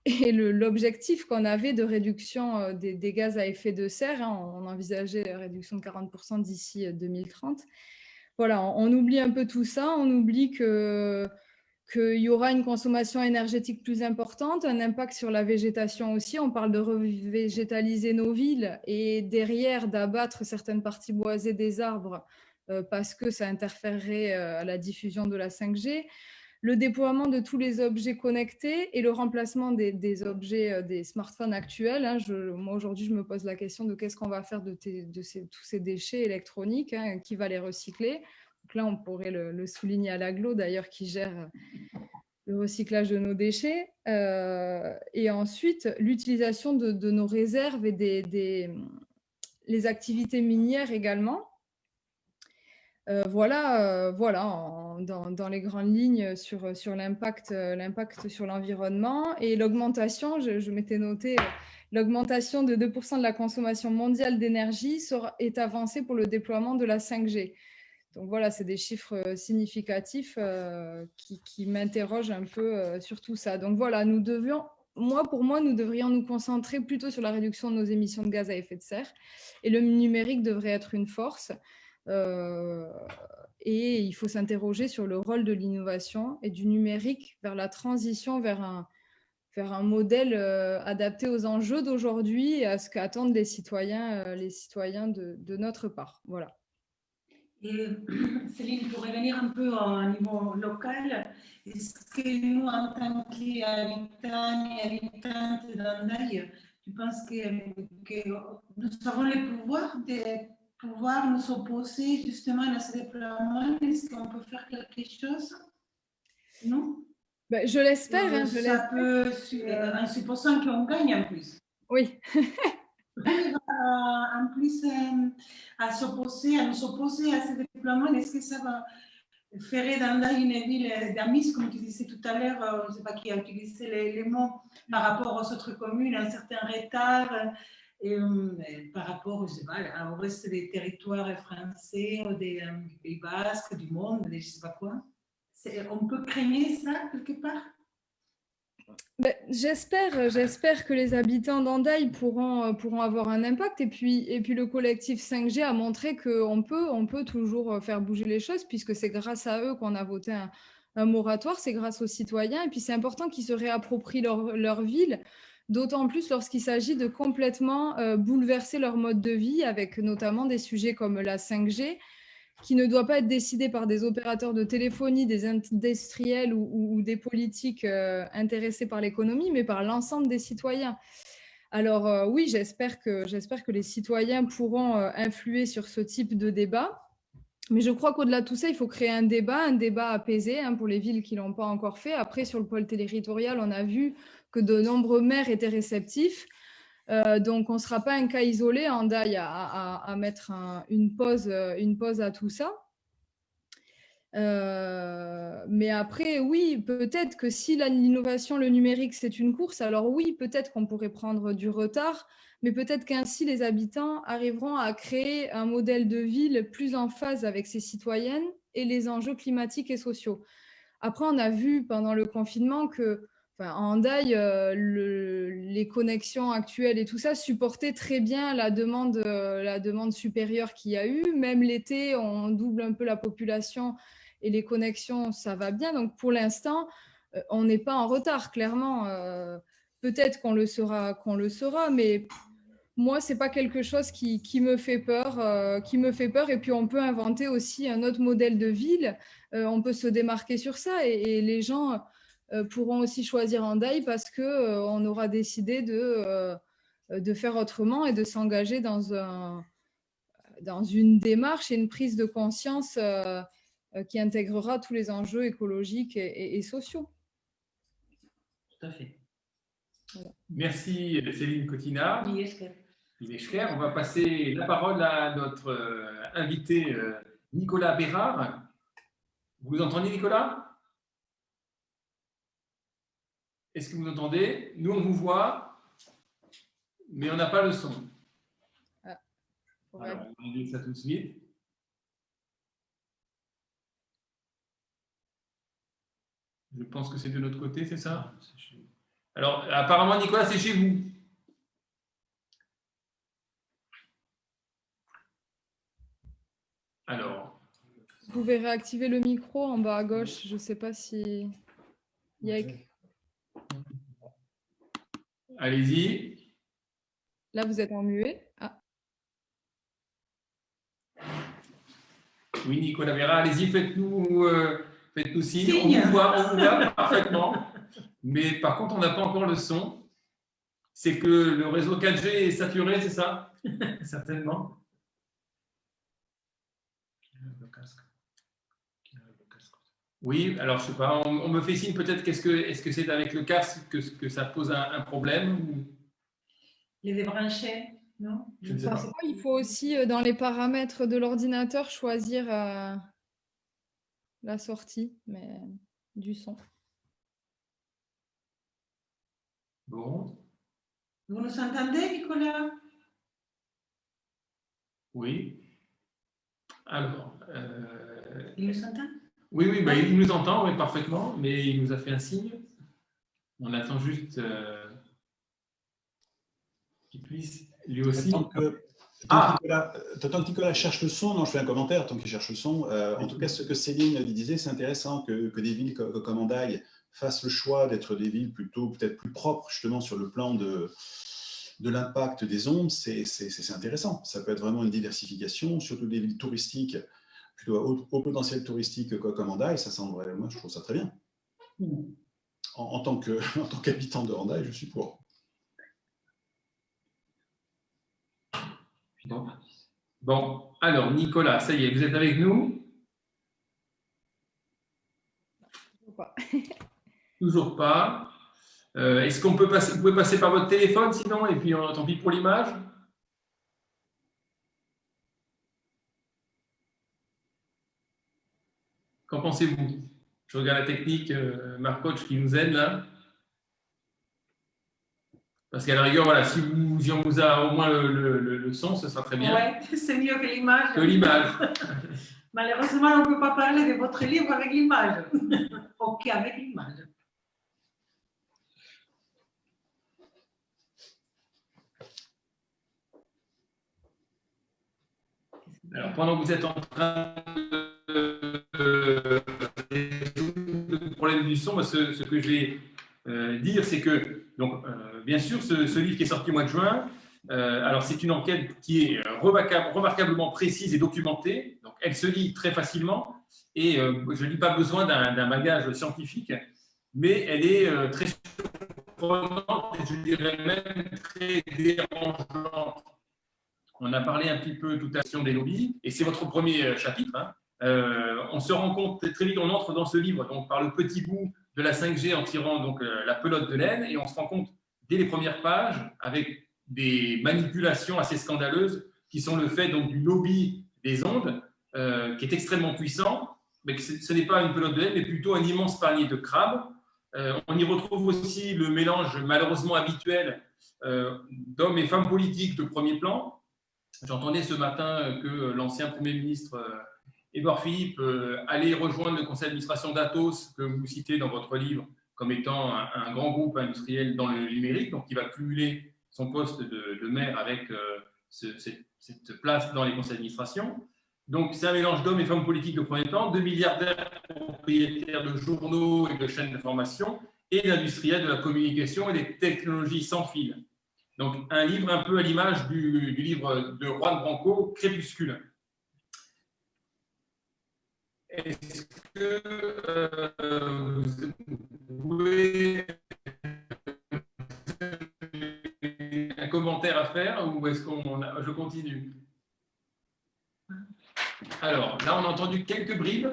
et l'objectif qu'on avait de réduction des gaz à effet de serre, hein, on envisageait une réduction de 40% d'ici 2030. Voilà, on oublie un peu tout ça, on oublie qu'il y aura une consommation énergétique plus importante, un impact sur la végétation aussi. On parle de revégétaliser nos villes et derrière d'abattre certaines parties boisées des arbres parce que ça interférerait à la diffusion de la 5G. le déploiement de tous les objets connectés et le remplacement des objets, des smartphones actuels. Hein. Moi, aujourd'hui, je me pose la question de qu'est-ce qu'on va faire de tous ces déchets électroniques, hein, qui va les recycler. Donc là, on pourrait le souligner à l'Aglo, d'ailleurs, qui gère le recyclage de nos déchets. Et ensuite, l'utilisation de nos réserves et les activités minières également. Voilà, dans les grandes lignes sur l'impact sur l'environnement et l'augmentation, je m'étais noté, l'augmentation de 2% de la consommation mondiale d'énergie est avancée pour le déploiement de la 5G. Donc voilà, c'est des chiffres significatifs qui m'interrogent un peu sur tout ça. Donc voilà, pour moi, nous devrions nous concentrer plutôt sur la réduction de nos émissions de gaz à effet de serre et le numérique devrait être une force. Et il faut s'interroger sur le rôle de l'innovation et du numérique vers la transition vers un modèle adapté aux enjeux d'aujourd'hui et à ce qu'attendent les citoyens de notre part. Voilà. Et Céline, pour revenir un peu au niveau local, est-ce que nous, en tant qu'habitants et habitantes d'Andaï, tu penses que nous avons le pouvoir de pouvoir nous opposer justement à ce déploiement? Est-ce qu'on peut faire quelque chose? Non? Ben, je l'espère. Hein, ça peut, en supposant qu'on gagne en plus. Oui. En plus, à nous opposer à ce déploiement, est-ce que ça va faire d'Andaï une ville d'amis, comme tu disais tout à l'heure, je ne sais pas qui a utilisé les mots, par rapport aux autres communes, un certain retard, par rapport, je sais pas, au reste des territoires français, des Pays Basques, du monde, je ne sais pas quoi. On peut craindre ça quelque part? Ben, j'espère que les habitants d'Andaï pourront avoir un impact. Et puis le collectif 5G a montré qu'on peut toujours faire bouger les choses, puisque c'est grâce à eux qu'on a voté un moratoire, c'est grâce aux citoyens. Et puis c'est important qu'ils se réapproprient leur ville, d'autant plus lorsqu'il s'agit de complètement bouleverser leur mode de vie, avec notamment des sujets comme la 5G, qui ne doit pas être décidé par des opérateurs de téléphonie, des industriels ou des politiques intéressés par l'économie, mais par l'ensemble des citoyens. Alors oui, j'espère que les citoyens pourront influer sur ce type de débat. Mais je crois qu'au-delà de tout ça, il faut créer un débat apaisé, hein, pour les villes qui ne l'ont pas encore fait. Après, sur le pôle territorial, on a vu que de nombreux maires étaient réceptifs. Donc, on ne sera pas un cas isolé, Andaï, à mettre une pause à tout ça. Mais après, oui, peut-être que si l'innovation, le numérique, c'est une course, alors oui, peut-être qu'on pourrait prendre du retard, mais peut-être qu'ainsi les habitants arriveront à créer un modèle de ville plus en phase avec ses citoyennes et les enjeux climatiques et sociaux. Après, on a vu pendant le confinement que en Handaï, les connexions actuelles et tout ça supportaient très bien la demande supérieure qu'il y a eu. Même l'été, on double un peu la population et les connexions, ça va bien. Donc, pour l'instant, on n'est pas en retard, clairement. Peut-être qu'on le sera, mais moi, c'est pas quelque chose qui me fait peur, Et puis, on peut inventer aussi un autre modèle de ville. On peut se démarquer sur ça, et les gens pourront aussi choisir Handaï parce que on aura décidé de faire autrement et de s'engager dans une démarche et une prise de conscience qui intégrera tous les enjeux écologiques et sociaux. Tout à fait. Voilà. Merci Céline Cotina. Ilesker. On va passer la parole à notre invité Nicolas Bérard. Vous entendez, Nicolas? Est-ce que vous entendez? Nous, on vous voit, mais on n'a pas le son. Alors, on va régler ça tout de suite. Je pense que c'est de notre côté, c'est ça? Alors, apparemment, Nicolas, c'est chez vous. Alors. Vous pouvez réactiver le micro en bas à gauche. Je ne sais pas si... Allez-y. Là, vous êtes en muet. Ah. Oui, Nicolas Vera, allez-y, faites-nous Faites-nous signe. Signe. On vous voit parfaitement. Mais par contre, on n'a pas encore le son. C'est que le réseau 4G est saturé, c'est ça? Certainement. Oui, alors je ne sais pas, on me fait signe peut-être est-ce que c'est avec le casque que ça pose un problème ou... Les débrancher, non? Je ne sais pas. Parfois, il faut aussi, dans les paramètres de l'ordinateur, choisir la sortie du son. Bon, Vous nous entendez, Nicolas? oui. Alors, Il nous entend? oui, bah, il nous entend oui, parfaitement, mais il nous a fait un signe. On attend juste qu'il puisse lui aussi. Tant que Nicolas cherche le son, non, je fais un commentaire tant qu'il cherche le son. En tout cas, ce que Céline disait, c'est intéressant que des villes comme Hendaye fassent le choix d'être des villes plutôt peut-être plus propres, justement, sur le plan de l'impact des ondes. C'est intéressant. Ça peut être vraiment une diversification, surtout des villes touristiques, plutôt au potentiel touristique comme Hendaye. Ça semble vraiment, moi, je trouve ça très bien. En tant qu'habitant de Hendaye, je suis pour. Bon, alors Nicolas, ça y est, vous êtes avec nous? Toujours pas. Est-ce qu'on peut passer, vous pouvez passer par votre téléphone sinon, et puis tant pis pour l'image? Qu'en pensez-vous? Je regarde la technique, Marc Coach qui nous aide là. Parce qu'à la rigueur, voilà, si on vous a au moins le son, ce sera très bien. Oui, c'est mieux que l'image. Que l'image. Malheureusement, on ne peut pas parler de votre livre avec l'image. Ok, avec l'image. Alors, pendant que vous êtes en train de le problème du son, moi, ce que je vais dire, c'est que, donc, bien sûr, ce livre qui est sorti au mois de juin, alors c'est une enquête qui est remarquablement précise et documentée, donc elle se lit très facilement, et je n'ai pas besoin d'un bagage scientifique, mais elle est très surprenante, et je dirais même très dérangeante. On a parlé un petit peu tout à l'heure des lobbies, et c'est votre premier chapitre. Hein. On se rend compte très vite, on entre dans ce livre donc, par le petit bout de la 5G en tirant donc, la pelote de laine, et on se rend compte dès les premières pages avec des manipulations assez scandaleuses qui sont le fait donc, du lobby des ondes, qui est extrêmement puissant, mais que ce n'est pas une pelote de laine, mais plutôt un immense panier de crabes. On y retrouve aussi le mélange malheureusement habituel d'hommes et femmes politiques de premier plan. J'entendais ce matin que l'ancien Premier ministre Édouard Philippe allait rejoindre le conseil d'administration d'Atos, que vous citez dans votre livre, comme étant un grand groupe industriel dans le numérique, donc il va cumuler son poste de maire avec cette place dans les conseils d'administration. Donc c'est un mélange d'hommes et femmes politiques de premier plan, de milliardaires propriétaires de journaux et de chaînes d'information, et d'industriels de la communication et des technologies sans fil. Donc, un livre un peu à l'image du livre de Juan Branco, Crépuscule. Est-ce que vous pouvez un commentaire à faire ou est-ce je continue? Alors, là, on a entendu quelques bribes.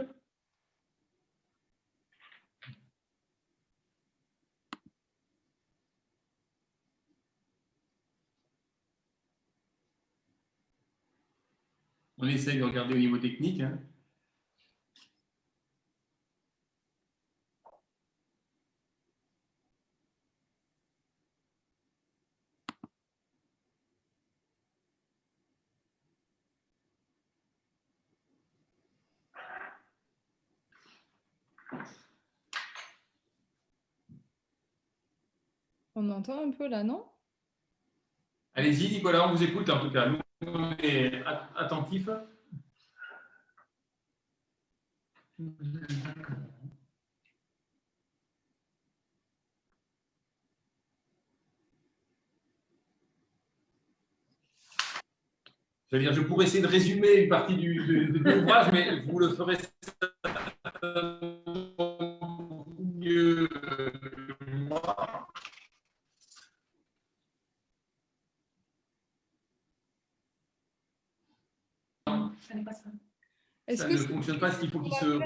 On essaye de regarder au niveau technique. Hein. On entend un peu là, non? Allez-y, Nicolas, on vous écoute en tout cas. Nous, on est attentifs. Je pourrais essayer de résumer une partie de l'ouvrage, mais vous le ferez Est-ce Ça que ne si fonctionne pas, il faut qu'il se...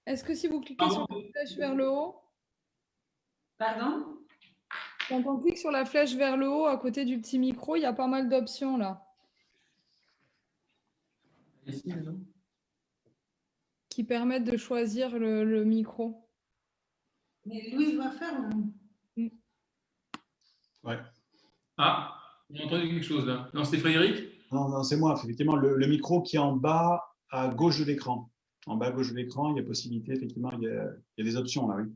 Est-ce que si vous cliquez sur Pardon? la flèche vers le haut, Pardon? quand on clique sur la flèche vers le haut, à côté du petit micro, il y a pas mal d'options là, Ici, non? qui permettent de choisir le micro. Mais lui, il va faire Ouais. Ah, on a entendu quelque chose là. Non, c'était Frédéric? Non, non, c'est moi. Effectivement, le micro qui est en bas à gauche de l'écran. En bas à gauche de l'écran, il y a possibilité, effectivement, il y a des options là, oui.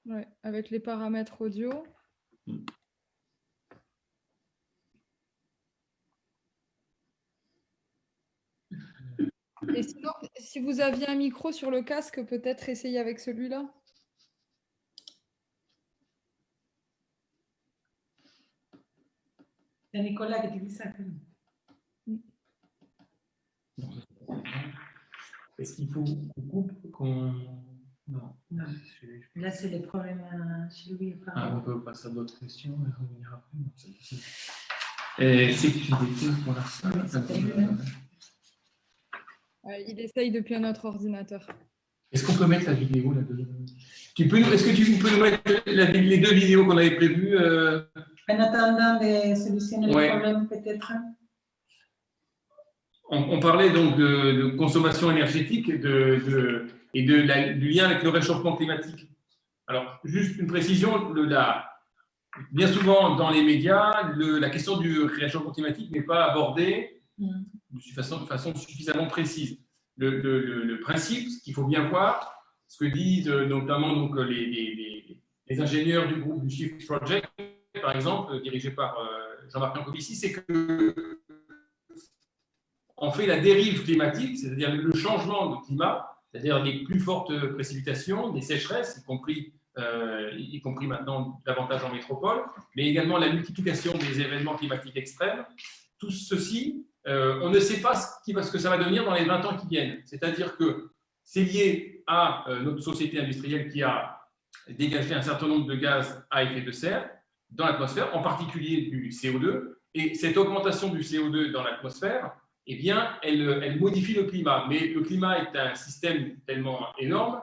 Ouais, avec les paramètres audio. Mm. Et sinon, si vous aviez un micro sur le casque, peut-être essayer avec celui-là. C'est Nicolas qui te dit ça. Est-ce qu'il faut qu'on coupe, qu'on... Non. Non. Là, c'est les problèmes chez lui. Ah, on peut passer à d'autres questions et revenir après. Non, c'est possible. Et c'est qu'il était pour l'instant. Il essaye depuis un autre ordinateur. Est-ce qu'on peut mettre la vidéo là-dedans? Est-ce que tu peux nous mettre les deux vidéos qu'on avait prévues En attendant de solutionner Ouais. le problème, peut-être. On parlait donc de consommation énergétique et du lien avec le réchauffement climatique. Alors, juste une précision, bien souvent dans les médias, la question du réchauffement climatique n'est pas abordée de façon suffisamment précise. Le principe, ce qu'il faut bien voir, ce que disent notamment donc, les ingénieurs du groupe du Shift Project, par exemple, dirigé par Jean-Marc Jancovici, c'est que on fait la dérive climatique, c'est-à-dire le changement de climat, c'est-à-dire les plus fortes précipitations, des sécheresses, y compris maintenant davantage en métropole, mais également la multiplication des événements climatiques extrêmes. Tout ceci, on ne sait pas ce que ça va devenir dans les 20 ans qui viennent. C'est-à-dire que c'est lié à notre société industrielle qui a dégagé un certain nombre de gaz à effet de serre dans l'atmosphère, en particulier du CO2. Et cette augmentation du CO2 dans l'atmosphère, eh bien, elle modifie le climat. Mais le climat est un système tellement énorme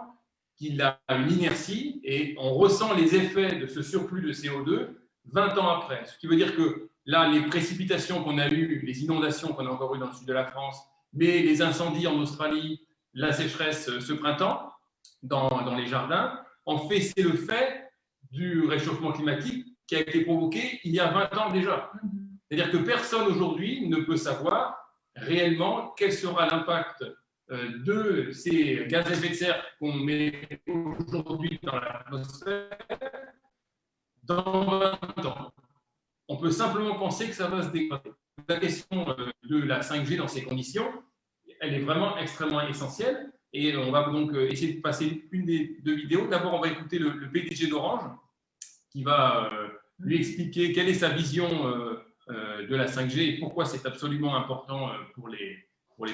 qu'il a une inertie et on ressent les effets de ce surplus de CO2 20 ans après. Ce qui veut dire que là, les précipitations qu'on a eues, les inondations qu'on a encore eues dans le sud de la France, mais les incendies en Australie, la sécheresse ce printemps dans les jardins, en fait, c'est le fait du réchauffement climatique qui a été provoqué il y a 20 ans déjà. C'est-à-dire que personne aujourd'hui ne peut savoir réellement quel sera l'impact de ces gaz à effet de serre qu'on met aujourd'hui dans l'atmosphère dans 20 ans. On peut simplement penser que ça va se dégrader. La question de la 5G dans ces conditions, elle est vraiment extrêmement essentielle. Et on va donc essayer de passer une des deux vidéos. D'abord, on va écouter le PDG d'Orange qui va lui expliquer quelle est sa vision de la 5G et pourquoi c'est absolument important pour les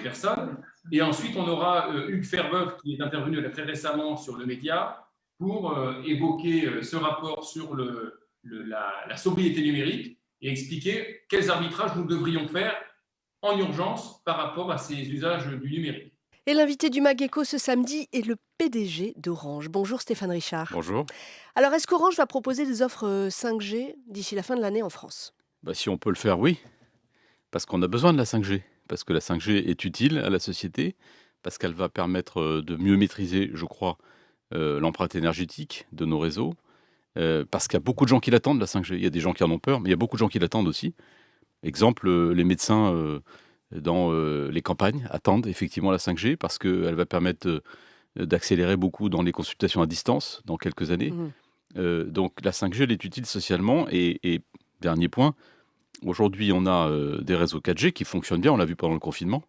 personnes. Et ensuite, on aura Hugues Ferbeuf qui est intervenu très récemment sur le média pour évoquer ce rapport sur la sobriété numérique et expliquer quels arbitrages nous devrions faire en urgence par rapport à ces usages du numérique. Et l'invité du MAG-ECO ce samedi est le PDG d'Orange. Bonjour Stéphane Richard. Bonjour. Alors, est-ce qu'Orange va proposer des offres 5G d'ici la fin de l'année en France ? Si on peut le faire, oui. Parce qu'on a besoin de la 5G. Parce que la 5G est utile à la société. Parce qu'elle va permettre de mieux maîtriser, je crois, l'empreinte énergétique de nos réseaux. Parce qu'il y a beaucoup de gens qui l'attendent, la 5G. Il y a des gens qui en ont peur, mais il y a beaucoup de gens qui l'attendent aussi. Exemple, les médecins dans les campagnes attendent effectivement la 5G parce qu'elle va permettre d'accélérer beaucoup dans les consultations à distance dans quelques années. Donc la 5G, elle est utile socialement. Et dernier point, aujourd'hui, on a des réseaux 4G qui fonctionnent bien. On l'a vu pendant le confinement.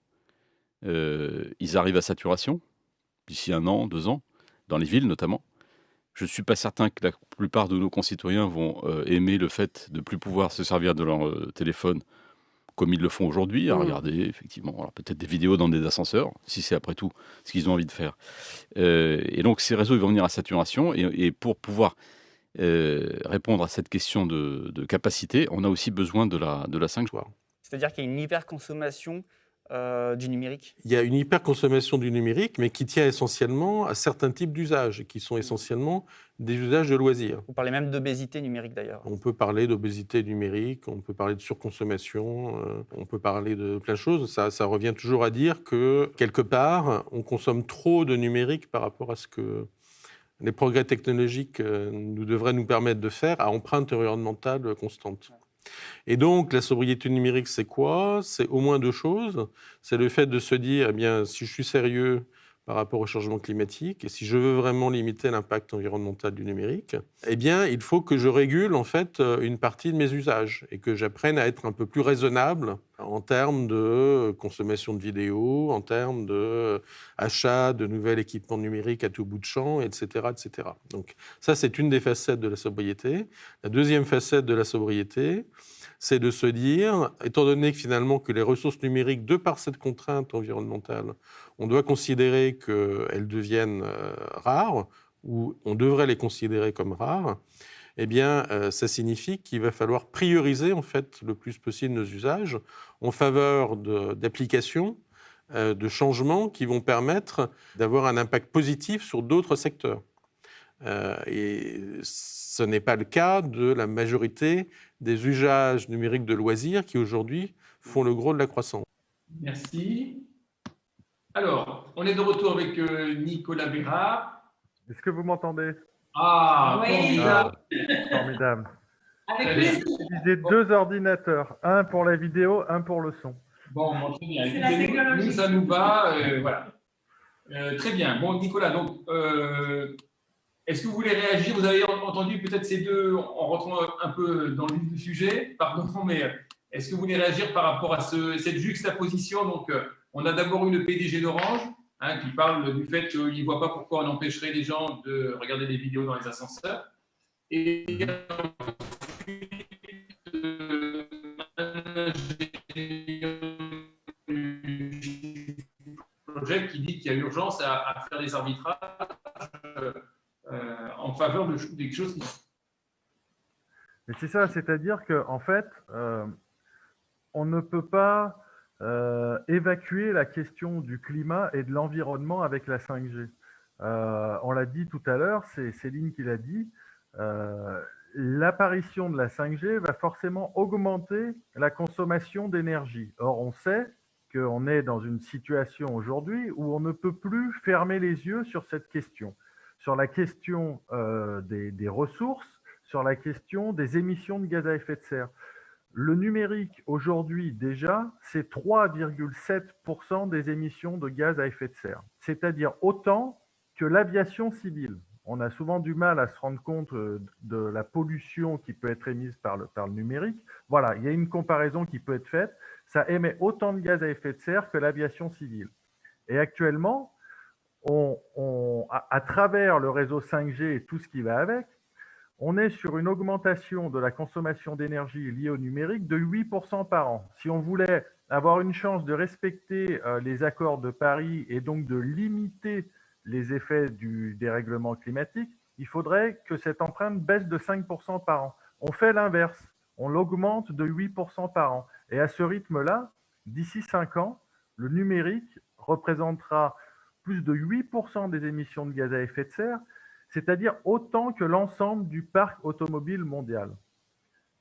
Ils arrivent à saturation d'ici 1 an, 2 ans, dans les villes notamment. Je ne suis pas certain que la plupart de nos concitoyens vont aimer le fait de ne plus pouvoir se servir de leur téléphone comme ils le font aujourd'hui, à regarder effectivement, alors peut-être des vidéos dans des ascenseurs, si c'est après tout ce qu'ils ont envie de faire. Et donc ces réseaux ils vont venir à saturation, et pour pouvoir répondre à cette question de capacité, on a aussi besoin de la 5G. C'est-à-dire qu'il y a une hyperconsommation du numérique? Il y a une hyperconsommation du numérique, mais qui tient essentiellement à certains types d'usages, qui sont essentiellement des usages de loisirs. Vous parlez même d'obésité numérique d'ailleurs. On peut parler d'obésité numérique, on peut parler de surconsommation, on peut parler de plein de choses. Ça revient toujours à dire que, quelque part, on consomme trop de numérique par rapport à ce que les progrès technologiques nous devraient nous permettre de faire à empreinte environnementale constante. Et donc, la sobriété numérique, c'est quoi? C'est au moins deux choses. C'est le fait de se dire, eh bien, si je suis sérieux par rapport au changement climatique et si je veux vraiment limiter l'impact environnemental du numérique, eh bien, il faut que je régule en fait une partie de mes usages et que j'apprenne à être un peu plus raisonnable en termes de consommation de vidéos, en termes d'achat de nouvel équipement numérique à tout bout de champ, etc., etc. Donc ça, c'est une des facettes de la sobriété. La deuxième facette de la sobriété, c'est de se dire, étant donné que finalement que les ressources numériques, de par cette contrainte environnementale, on doit considérer qu'elles deviennent rares, ou on devrait les considérer comme rares, eh bien, ça signifie qu'il va falloir prioriser en fait le plus possible nos usages en faveur d'applications, de changements qui vont permettre d'avoir un impact positif sur d'autres secteurs. Et ce n'est pas le cas de la majorité des usages numériques de loisirs qui aujourd'hui font le gros de la croissance. Merci. Alors, on est de retour avec Nicolas Bérard. Est-ce que vous m'entendez? Ah, Oui. Formidable. Avec plaisir. J'ai deux ordinateurs, un pour la vidéo, un pour le son. Bon, très bien. C'est la Écoutez, technologie. nous, ça nous va. Voilà. Très bien. Bon, Nicolas, donc, est-ce que vous voulez réagir? Vous avez entendu peut-être ces deux, en rentrant un peu dans le vif du sujet, pardon, mais est-ce que vous voulez réagir par rapport à cette juxtaposition? Donc, on a d'abord eu le PDG d'Orange, qui parle du fait qu'il ne voit pas pourquoi on empêcherait les gens de regarder des vidéos dans les ascenseurs. Et projet qui dit qu'il y a urgence à faire des arbitrages en faveur des choses qui... Mais c'est ça, c'est-à-dire qu'en fait, on ne peut pas évacuer la question du climat et de l'environnement avec la 5G. On l'a dit tout à l'heure, c'est Céline qui l'a dit, l'apparition de la 5G va forcément augmenter la consommation d'énergie. Or, on sait qu'on est dans une situation aujourd'hui où on ne peut plus fermer les yeux sur cette question, sur la question des ressources, sur la question des émissions de gaz à effet de serre. Le numérique, aujourd'hui, déjà, c'est 3,7% des émissions de gaz à effet de serre, c'est-à-dire autant que l'aviation civile. On a souvent du mal à se rendre compte de la pollution qui peut être émise par le numérique. Voilà, il y a une comparaison qui peut être faite. Ça émet autant de gaz à effet de serre que l'aviation civile. Et actuellement, à travers le réseau 5G et tout ce qui va avec, on est sur une augmentation de la consommation d'énergie liée au numérique de 8% par an. Si on voulait avoir une chance de respecter les accords de Paris et donc de limiter les effets du dérèglement climatique, il faudrait que cette empreinte baisse de 5% par an. On fait l'inverse, on l'augmente de 8% par an. Et à ce rythme-là, d'ici 5 ans, le numérique représentera plus de 8% des émissions de gaz à effet de serre, c'est-à-dire autant que l'ensemble du parc automobile mondial.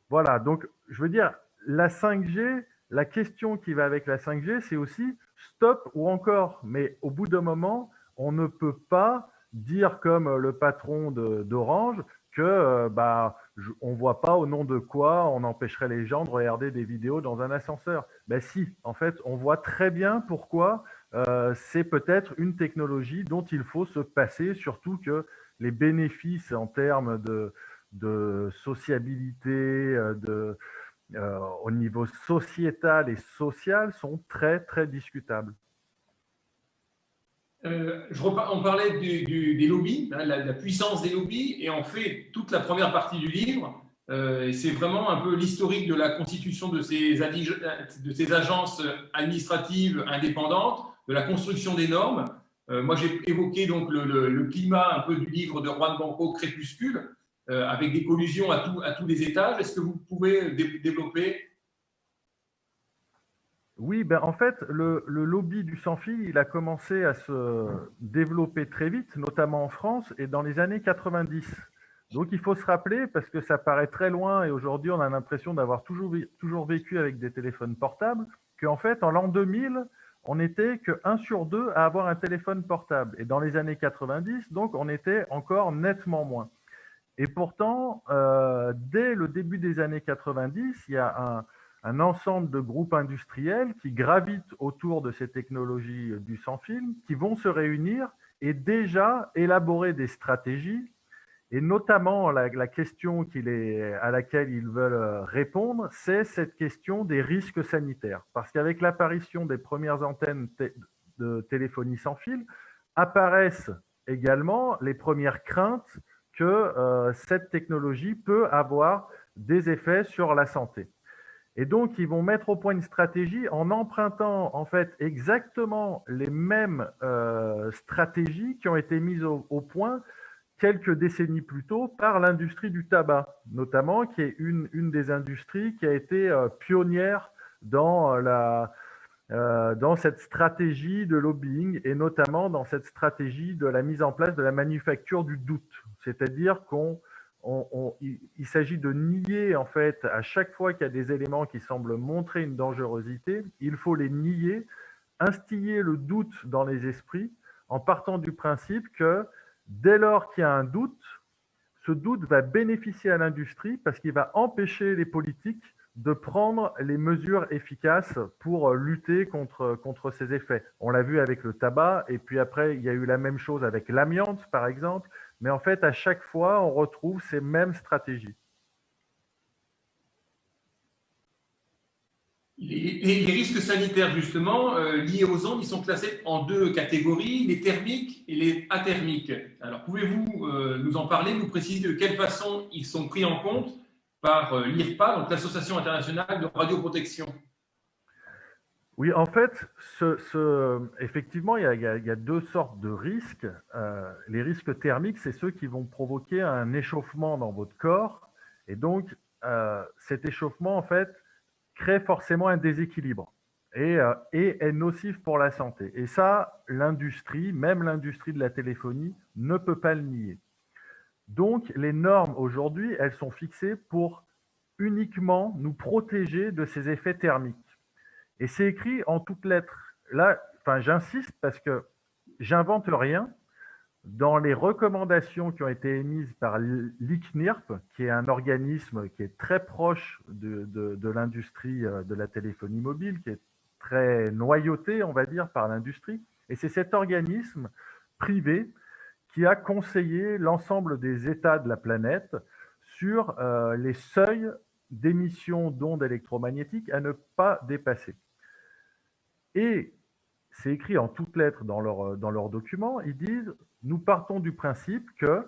Voilà, donc je veux dire, la 5G, la question qui va avec la 5G, c'est aussi stop ou encore, mais au bout d'un moment, on ne peut pas dire comme le patron d'Orange que on ne voit pas au nom de quoi on empêcherait les gens de regarder des vidéos dans un ascenseur. Ben si, en fait, on voit très bien pourquoi c'est peut-être une technologie dont il faut se passer, surtout que les bénéfices en termes de sociabilité, au niveau sociétal et social sont très, très discutables. On parlait des lobbies, la puissance des lobbies, et en fait, toute la première partie du livre, c'est vraiment un peu l'historique de la constitution de ces agences administratives indépendantes, de la construction des normes. Moi, j'ai évoqué donc le climat un peu du livre de Juan Branco, Crépuscule, avec des collusions à tous les étages. Est-ce que vous pouvez développer? Oui, ben en fait, le lobby du sans-fil, il a commencé à se développer très vite, notamment en France et dans les années 90. Donc il faut se rappeler, parce que ça paraît très loin et aujourd'hui on a l'impression d'avoir toujours vécu avec des téléphones portables, qu'en fait en l'an 2000, on n'était que 1 sur 2 à avoir un téléphone portable. Et dans les années 90, donc on était encore nettement moins. Et pourtant, dès le début des années 90, il y a un ensemble de groupes industriels qui gravitent autour de ces technologies du sans-fil, qui vont se réunir et déjà élaborer des stratégies. Et notamment, la question à laquelle ils veulent répondre, c'est cette question des risques sanitaires. Parce qu'avec l'apparition des premières antennes de téléphonie sans fil, apparaissent également les premières craintes que cette technologie peut avoir des effets sur la santé. Et donc, ils vont mettre au point une stratégie en empruntant en fait exactement les mêmes stratégies qui ont été mises au point quelques décennies plus tôt par l'industrie du tabac, notamment, qui est une des industries qui a été pionnière dans cette stratégie de lobbying et notamment dans cette stratégie de la mise en place de la manufacture du doute. C'est-à-dire qu'il s'agit de nier, en fait, à chaque fois qu'il y a des éléments qui semblent montrer une dangerosité, il faut les nier, instiller le doute dans les esprits en partant du principe que dès lors qu'il y a un doute, ce doute va bénéficier à l'industrie parce qu'il va empêcher les politiques de prendre les mesures efficaces pour lutter contre ces effets. On l'a vu avec le tabac, et puis après, il y a eu la même chose avec l'amiante, par exemple. Mais en fait, à chaque fois, on retrouve ces mêmes stratégies. Les risques sanitaires, justement, liés aux ondes, ils sont classés en 2 catégories, les thermiques et les athermiques. Alors, pouvez-vous nous en parler, nous préciser de quelle façon ils sont pris en compte par l'IRPA, donc l'Association internationale de radioprotection? Oui, en fait, effectivement, il y a 2 sortes de risques. Les risques thermiques, c'est ceux qui vont provoquer un échauffement dans votre corps. Et donc, cet échauffement, en fait, crée forcément un déséquilibre et est nocif pour la santé. Et ça, l'industrie, même l'industrie de la téléphonie, ne peut pas le nier. Donc, les normes aujourd'hui, elles sont fixées pour uniquement nous protéger de ces effets thermiques. Et c'est écrit en toutes lettres. Là, enfin, j'insiste parce que j'invente rien. Dans les recommandations qui ont été émises par l'ICNIRP, qui est un organisme qui est très proche de l'industrie de la téléphonie mobile, qui est très noyauté, on va dire, par l'industrie, et c'est cet organisme privé qui a conseillé l'ensemble des États de la planète sur les seuils d'émission d'ondes électromagnétiques à ne pas dépasser. Et c'est écrit en toutes lettres dans leur document, ils disent « Nous partons du principe que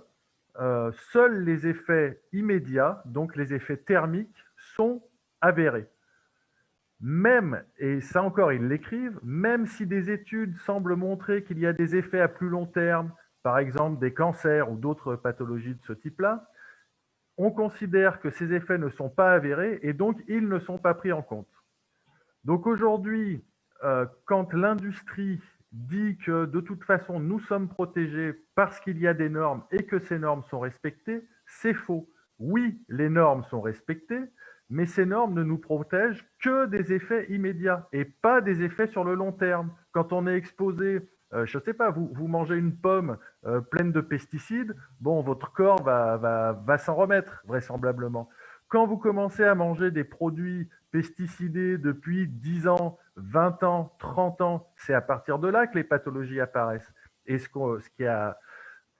seuls les effets immédiats, donc les effets thermiques, sont avérés. Même, et ça encore ils l'écrivent, même si des études semblent montrer qu'il y a des effets à plus long terme, par exemple des cancers ou d'autres pathologies de ce type-là, on considère que ces effets ne sont pas avérés et donc ils ne sont pas pris en compte. » Donc aujourd'hui, quand l'industrie dit que de toute façon nous sommes protégés parce qu'il y a des normes et que ces normes sont respectées, c'est faux. Oui, les normes sont respectées, mais ces normes ne nous protègent que des effets immédiats et pas des effets sur le long terme. Quand on est exposé, je ne sais pas, vous mangez une pomme pleine de pesticides, bon, votre corps va s'en remettre vraisemblablement. Quand vous commencez à manger des produits pesticidés depuis 10 ans, 20 ans, 30 ans, c'est à partir de là que les pathologies apparaissent. Et ce qui a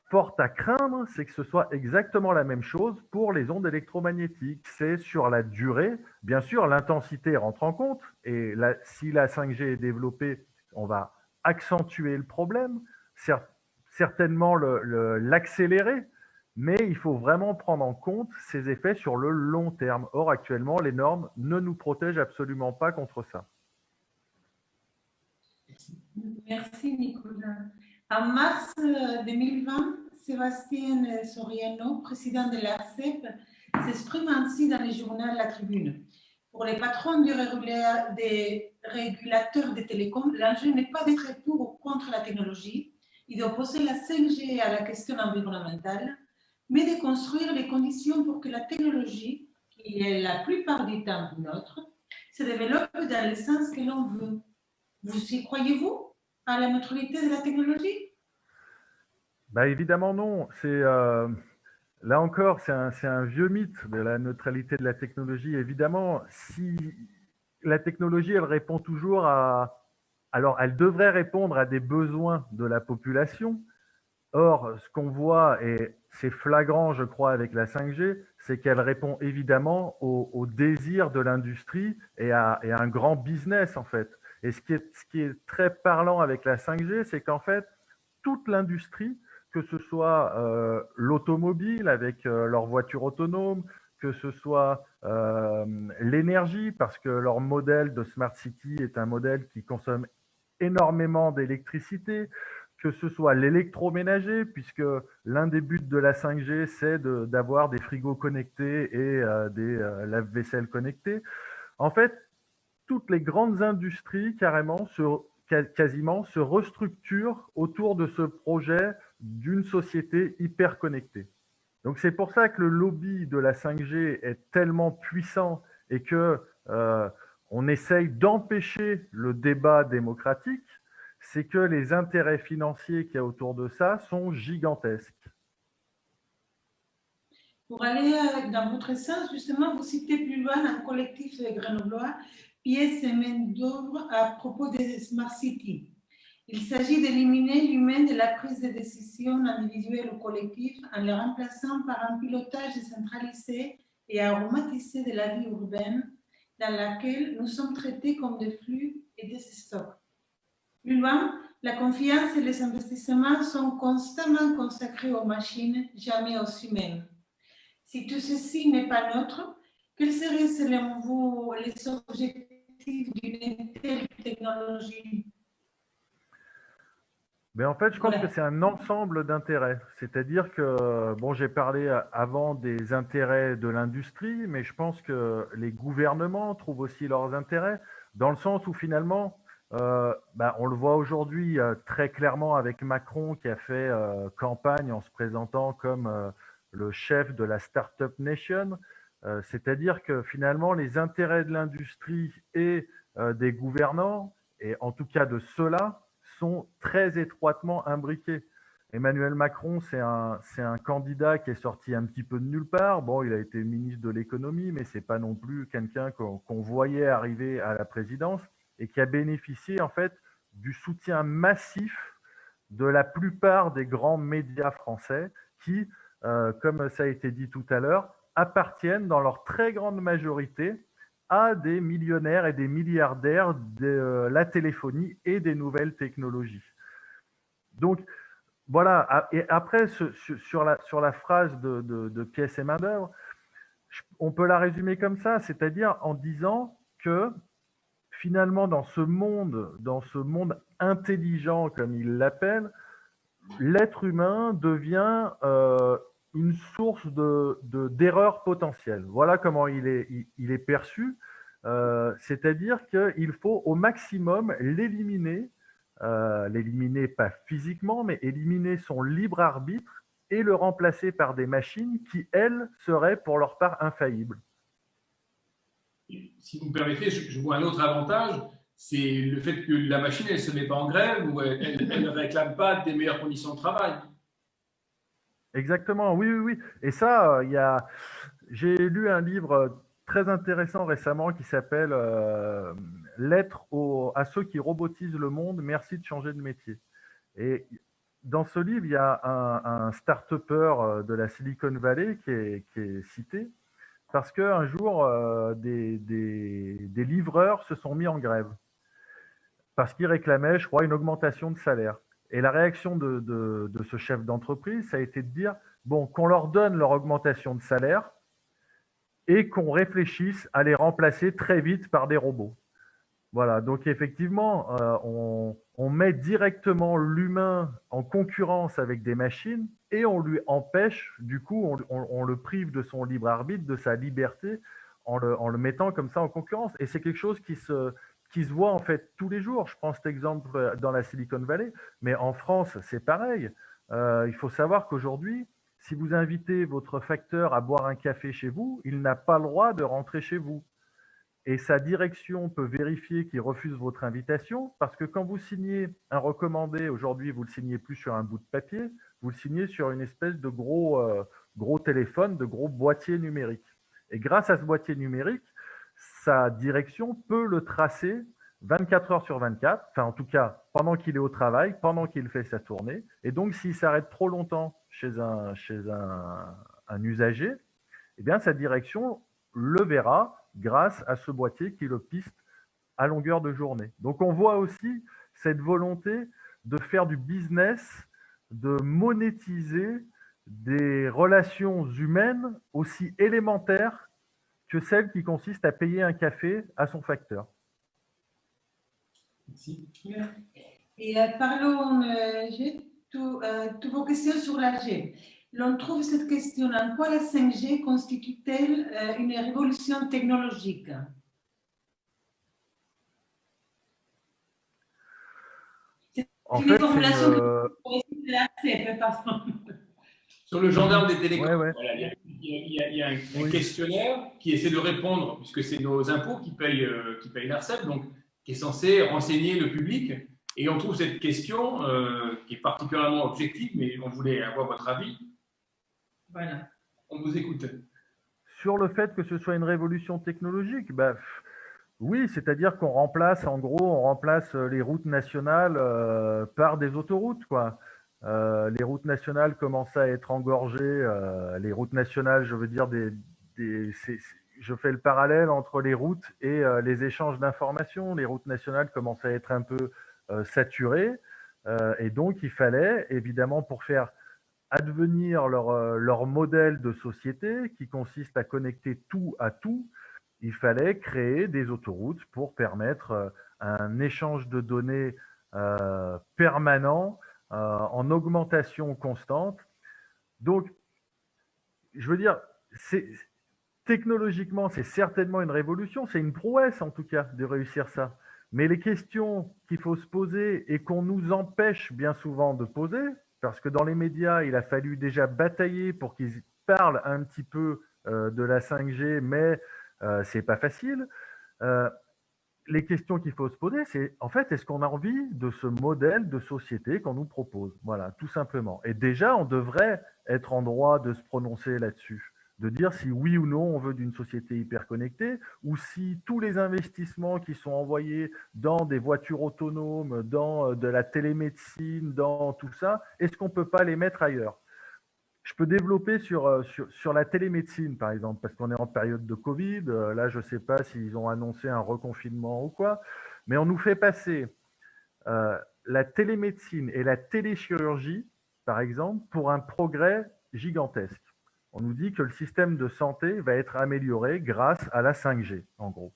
fort à craindre, c'est que ce soit exactement la même chose pour les ondes électromagnétiques. C'est sur la durée. Bien sûr, l'intensité rentre en compte. Et si la 5G est développée, on va accentuer le problème, certainement l'accélérer. Mais il faut vraiment prendre en compte ces effets sur le long terme. Or, actuellement, les normes ne nous protègent absolument pas contre ça. Merci, Nicolas. En mars 2020, Sébastien Soriano, président de l'ARCEP, s'exprime ainsi dans le journal La Tribune. Pour les patrons des régulateurs des télécoms, l'enjeu n'est pas d'être pour ou contre la technologie et d'opposer la 5G à la question environnementale, mais de construire les conditions pour que la technologie, qui est la plupart du temps neutre, se développe dans le sens que l'on veut. Vous y croyez-vous à la neutralité de la technologie? Bah, évidemment non. Là encore, c'est un vieux mythe de la neutralité de la technologie. Évidemment, si la technologie, elle répond toujours à... Alors, elle devrait répondre à des besoins de la population. Or, ce qu'on voit, et c'est flagrant, je crois, avec la 5G, c'est qu'elle répond évidemment au désir de l'industrie et à un grand business, en fait. Et ce qui est très parlant avec la 5G, c'est qu'en fait, toute l'industrie, que ce soit l'automobile avec leurs voitures autonomes, que ce soit l'énergie, parce que leur modèle de Smart City est un modèle qui consomme énormément d'électricité, que ce soit l'électroménager, puisque l'un des buts de la 5G, c'est d'avoir des frigos connectés et des lave-vaisselle connectés. En fait, toutes les grandes industries, quasiment, se restructurent autour de ce projet d'une société hyper connectée. Donc c'est pour ça que le lobby de la 5G est tellement puissant et que on essaye d'empêcher le débat démocratique, c'est que les intérêts financiers qu'il y a autour de ça sont gigantesques. Pour aller dans votre sens, justement, vous citez plus loin un collectif grenoblois, pièce et main-d'œuvre à propos des Smart Cities. Il s'agit d'éliminer l'humain de la prise de décision individuelle ou collective en le remplaçant par un pilotage centralisé et aromatisé de la vie urbaine dans laquelle nous sommes traités comme des flux et des stocks. Plus loin, la confiance et les investissements sont constamment consacrés aux machines, jamais aux humains. Si tout ceci n'est pas neutre, quels seraient selon vous les objectifs d'une telle technologie? Mais en fait, je pense que c'est un ensemble d'intérêts. C'est-à-dire que, bon, j'ai parlé avant des intérêts de l'industrie, mais je pense que les gouvernements trouvent aussi leurs intérêts, dans le sens où finalement, on le voit aujourd'hui très clairement avec Macron qui a fait campagne en se présentant comme le chef de la Startup Nation. C'est-à-dire que finalement, les intérêts de l'industrie et des gouvernants, et en tout cas de ceux-là, sont très étroitement imbriqués. Emmanuel Macron, c'est un candidat qui est sorti un petit peu de nulle part. Bon, il a été ministre de l'économie, mais c'est pas non plus quelqu'un qu'on voyait arriver à la présidence et qui a bénéficié en fait du soutien massif de la plupart des grands médias français qui, comme ça a été dit tout à l'heure, appartiennent dans leur très grande majorité à des millionnaires et des milliardaires de la téléphonie et des nouvelles technologies. Donc, voilà. Et après, sur la phrase de pièces et main-d'œuvre, on peut la résumer comme ça, c'est-à-dire en disant que finalement, dans ce monde intelligent, comme il l'appelle, l'être humain devient une source d'erreurs potentielles. Voilà comment il est perçu. C'est-à-dire qu'il faut au maximum l'éliminer, l'éliminer pas physiquement, mais éliminer son libre arbitre et le remplacer par des machines qui, elles, seraient pour leur part infaillibles. Si vous me permettez, je vois un autre avantage, c'est le fait que la machine, elle ne se met pas en grève ou elle ne réclame pas des meilleures conditions de travail. Exactement, oui. Et ça, j'ai lu un livre très intéressant récemment qui s'appelle Lettre à ceux qui robotisent le monde, merci de changer de métier. Et dans ce livre, il y a un start-upper de la Silicon Valley qui est cité parce qu'un jour, des livreurs se sont mis en grève parce qu'ils réclamaient, je crois, une augmentation de salaire. Et la réaction de ce chef d'entreprise, ça a été de dire, bon, qu'on leur donne leur augmentation de salaire et qu'on réfléchisse à les remplacer très vite par des robots. Voilà, donc effectivement, on met directement l'humain en concurrence avec des machines et on lui empêche, du coup, on le prive de son libre arbitre, de sa liberté, en le mettant comme ça en concurrence. Et c'est quelque chose qui se voit en fait tous les jours. Je prends cet exemple dans la Silicon Valley, mais en France, c'est pareil. Il faut savoir qu'aujourd'hui, si vous invitez votre facteur à boire un café chez vous, il n'a pas le droit de rentrer chez vous. Et sa direction peut vérifier qu'il refuse votre invitation, parce que quand vous signez un recommandé, aujourd'hui, vous ne le signez plus sur un bout de papier, vous le signez sur une espèce de gros téléphone, de gros boîtier numérique. Et grâce à ce boîtier numérique, sa direction peut le tracer 24 heures sur 24, enfin en tout cas pendant qu'il est au travail, pendant qu'il fait sa tournée. Et donc s'il s'arrête trop longtemps chez un usager, eh bien sa direction le verra grâce à ce boîtier qui le piste à longueur de journée. Donc on voit aussi cette volonté de faire du business, de monétiser des relations humaines aussi élémentaires que celles qui consistent à payer un café à son facteur. Merci. Et parlons, j'ai toutes vos questions sur la G. L'on trouve cette question, en quoi la 5G constitue-t-elle une révolution technologique? En fait, sur le gendarme des télécoms, ouais. voilà, il y a un questionnaire qui essaie de répondre, puisque c'est nos impôts qui payent l'ARCEP, donc qui est censé renseigner le public. Et on trouve cette question qui est particulièrement objective, mais on voulait avoir votre avis. Voilà, on vous écoute. Sur le fait que ce soit une révolution technologique, oui, c'est-à-dire qu'on remplace, en gros, les routes nationales par des autoroutes, quoi. Les routes nationales commencent à être engorgées. Les routes nationales, je veux dire, je fais le parallèle entre les routes et les échanges d'informations. Les routes nationales commencent à être un peu saturées. Et donc, il fallait, évidemment, pour faire advenir leur modèle de société qui consiste à connecter tout à tout, il fallait créer des autoroutes pour permettre un échange de données permanent en augmentation constante. Donc, je veux dire, technologiquement, c'est certainement une révolution, c'est une prouesse en tout cas de réussir ça. Mais les questions qu'il faut se poser et qu'on nous empêche bien souvent de poser, parce que dans les médias, il a fallu déjà batailler pour qu'ils parlent un petit peu de la 5G, mais c'est pas facile. Les questions qu'il faut se poser, c'est en fait, est-ce qu'on a envie de ce modèle de société qu'on nous propose? Voilà, tout simplement. Et déjà, on devrait être en droit de se prononcer là-dessus, de dire si oui ou non on veut d'une société hyper connectée, ou si tous les investissements qui sont envoyés dans des voitures autonomes, dans de la télémédecine, dans tout ça, est-ce qu'on ne peut pas les mettre ailleurs? Je peux développer sur la télémédecine, par exemple, parce qu'on est en période de Covid. Là, je ne sais pas s'ils ont annoncé un reconfinement ou quoi, mais on nous fait passer la télémédecine et la téléchirurgie, par exemple, pour un progrès gigantesque. On nous dit que le système de santé va être amélioré grâce à la 5G, en gros.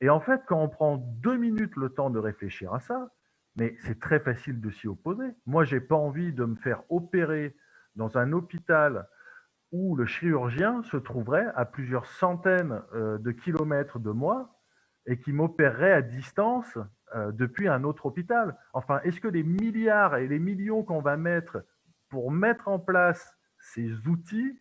Et en fait, quand on prend 2 minutes le temps de réfléchir à ça, mais c'est très facile de s'y opposer. Moi, je n'ai pas envie de me faire opérer dans un hôpital où le chirurgien se trouverait à plusieurs centaines de kilomètres de moi et qui m'opérerait à distance depuis un autre hôpital. Enfin, est-ce que les milliards et les millions qu'on va mettre pour mettre en place ces outils,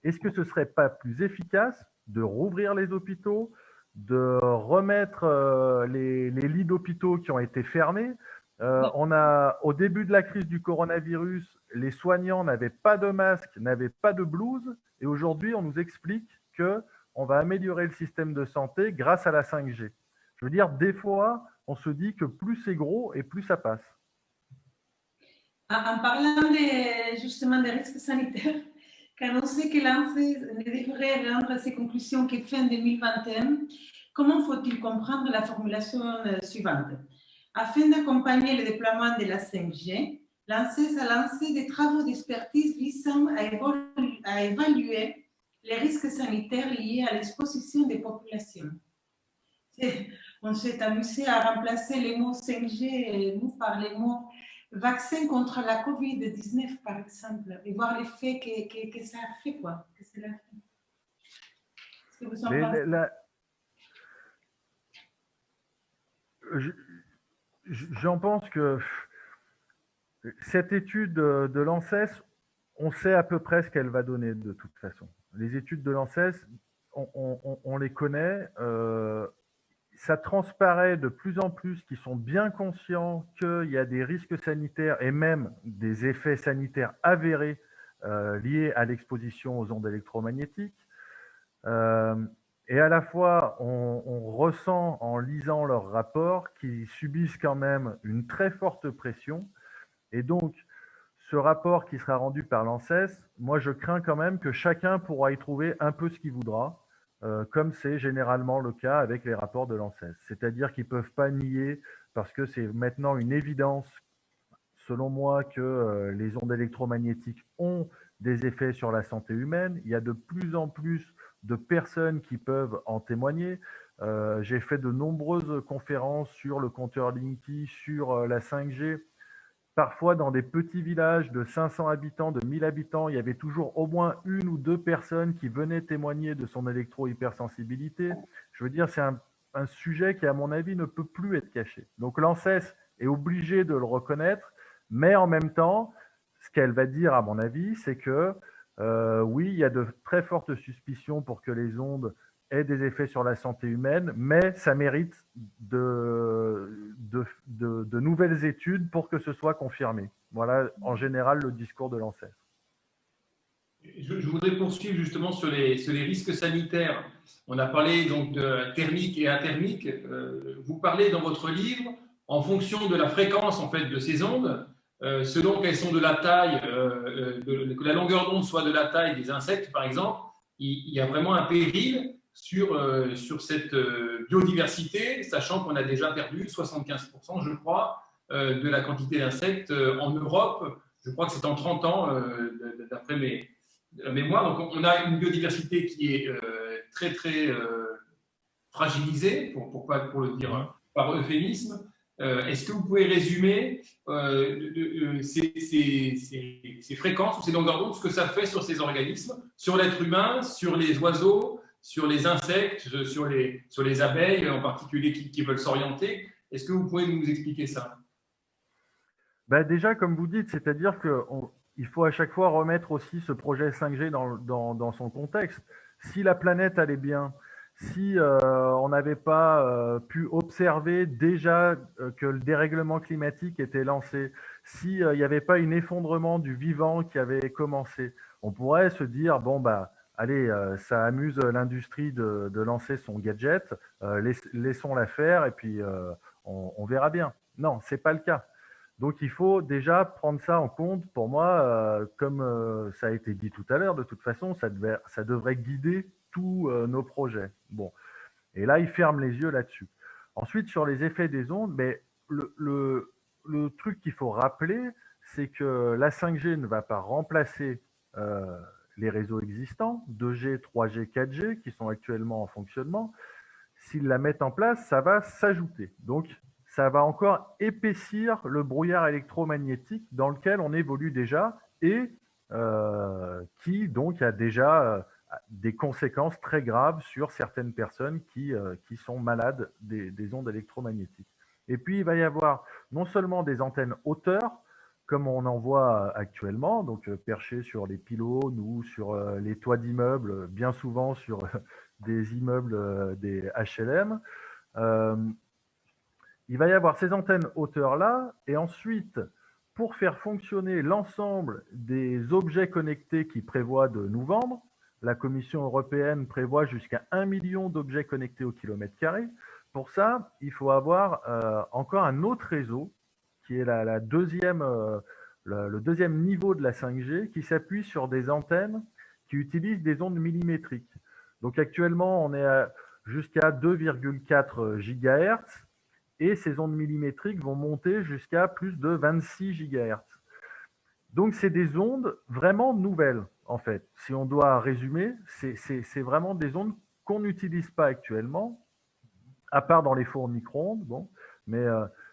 est-ce que ce ne serait pas plus efficace de rouvrir les hôpitaux, de remettre les lits d'hôpitaux qui ont été fermés? Au début de la crise du coronavirus, les soignants n'avaient pas de masque, n'avaient pas de blouse, et aujourd'hui, on nous explique qu'on va améliorer le système de santé grâce à la 5G. Je veux dire, des fois, on se dit que plus c'est gros et plus ça passe. En parlant justement des risques sanitaires, quand on sait que l'ANSE devrait rendre ses conclusions que fin 2021, comment faut-il comprendre la formulation suivante? Afin d'accompagner le déploiement de la 5G, l'ANSES a lancé des travaux d'expertise visant à évaluer les risques sanitaires liés à l'exposition des populations. On s'est amusé à remplacer les mots 5G par les mots vaccin contre la COVID-19, par exemple, et voir l'effet que ça a fait, quoi. Que cela a fait. que vous en Les- pensez? les- la- je- J'en pense que cette étude de l'ANSES, on sait à peu près ce qu'elle va donner de toute façon. Les études de l'ANSES, on les connaît. Ça transparaît de plus en plus qu'ils sont bien conscients qu'il y a des risques sanitaires et même des effets sanitaires avérés liés à l'exposition aux ondes électromagnétiques. Et à la fois, on ressent en lisant leurs rapports qu'ils subissent quand même une très forte pression. Et donc, ce rapport qui sera rendu par l'ANSES, moi je crains quand même que chacun pourra y trouver un peu ce qu'il voudra, comme c'est généralement le cas avec les rapports de l'ANSES. C'est-à-dire qu'ils ne peuvent pas nier, parce que c'est maintenant une évidence, selon moi, que les ondes électromagnétiques ont des effets sur la santé humaine. Il y a de plus en plus de personnes qui peuvent en témoigner. J'ai fait de nombreuses conférences sur le compteur Linky, sur la 5G. Parfois, dans des petits villages de 500 habitants, de 1000 habitants, il y avait toujours au moins une ou deux personnes qui venaient témoigner de son électro-hypersensibilité. Je veux dire, c'est un sujet qui, à mon avis, ne peut plus être caché. Donc l'ANSES est obligée de le reconnaître, mais en même temps, ce qu'elle va dire, à mon avis, c'est que oui, il y a de très fortes suspicions pour que les ondes aient des effets sur la santé humaine, mais ça mérite de nouvelles études pour que ce soit confirmé. Voilà, en général, le discours de l'ANSES. Je voudrais poursuivre justement sur les risques sanitaires. On a parlé donc de thermique et athermique. Vous parlez dans votre livre, en fonction de la fréquence en fait de ces ondes, selon qu'elles sont de la taille, que la longueur d'onde soit de la taille des insectes par exemple, il y a vraiment un péril sur cette biodiversité, sachant qu'on a déjà perdu 75%, je crois, de la quantité d'insectes en Europe. Je crois que c'est en 30 ans, d'après la mémoire. Donc, on a une biodiversité qui est très, très fragilisée, pour le dire par euphémisme. Est-ce que vous pouvez résumer ces fréquences ou ces longueurs d'onde, ce que ça fait sur ces organismes, sur l'être humain, sur les oiseaux, sur les insectes, sur les abeilles en particulier qui veulent s'orienter? Est-ce que vous pouvez nous expliquer ça? Ben déjà, comme vous dites, c'est-à-dire qu'il faut à chaque fois remettre aussi ce projet 5G dans son contexte. Si la planète allait bien, si on n'avait pas pu observer déjà que le dérèglement climatique était lancé, s'il n'y avait pas un effondrement du vivant qui avait commencé, on pourrait se dire, bon, bah, allez, ça amuse l'industrie de lancer son gadget, laissons-la faire et puis on verra bien. Non, ce n'est pas le cas. Donc il faut déjà prendre ça en compte. Pour moi, comme ça a été dit tout à l'heure, de toute façon, ça devrait guider tous nos projets. Bon. Et là, ils ferment les yeux là-dessus. Ensuite, sur les effets des ondes, mais le truc qu'il faut rappeler, c'est que la 5G ne va pas remplacer les réseaux existants, 2G, 3G, 4G, qui sont actuellement en fonctionnement. S'ils la mettent en place, ça va s'ajouter. Donc, ça va encore épaissir le brouillard électromagnétique dans lequel on évolue déjà et qui donc a déjà des conséquences très graves sur certaines personnes qui sont malades des ondes électromagnétiques. Et puis, il va y avoir non seulement des antennes hauteurs, comme on en voit actuellement, donc perchées sur les pylônes ou sur les toits d'immeubles, bien souvent sur des immeubles des HLM. Il va y avoir ces antennes hauteurs-là, et ensuite, pour faire fonctionner l'ensemble des objets connectés qui prévoient de nous vendre, la Commission européenne prévoit jusqu'à 1 million d'objets connectés au kilomètre carré. Pour ça, il faut avoir encore un autre réseau, qui est le deuxième niveau de la 5G, qui s'appuie sur des antennes qui utilisent des ondes millimétriques. Donc actuellement, on est jusqu'à 2,4 GHz, et ces ondes millimétriques vont monter jusqu'à plus de 26 GHz. Donc, c'est des ondes vraiment nouvelles, en fait. Si on doit résumer, c'est vraiment des ondes qu'on n'utilise pas actuellement, à part dans les fours micro-ondes, bon, mais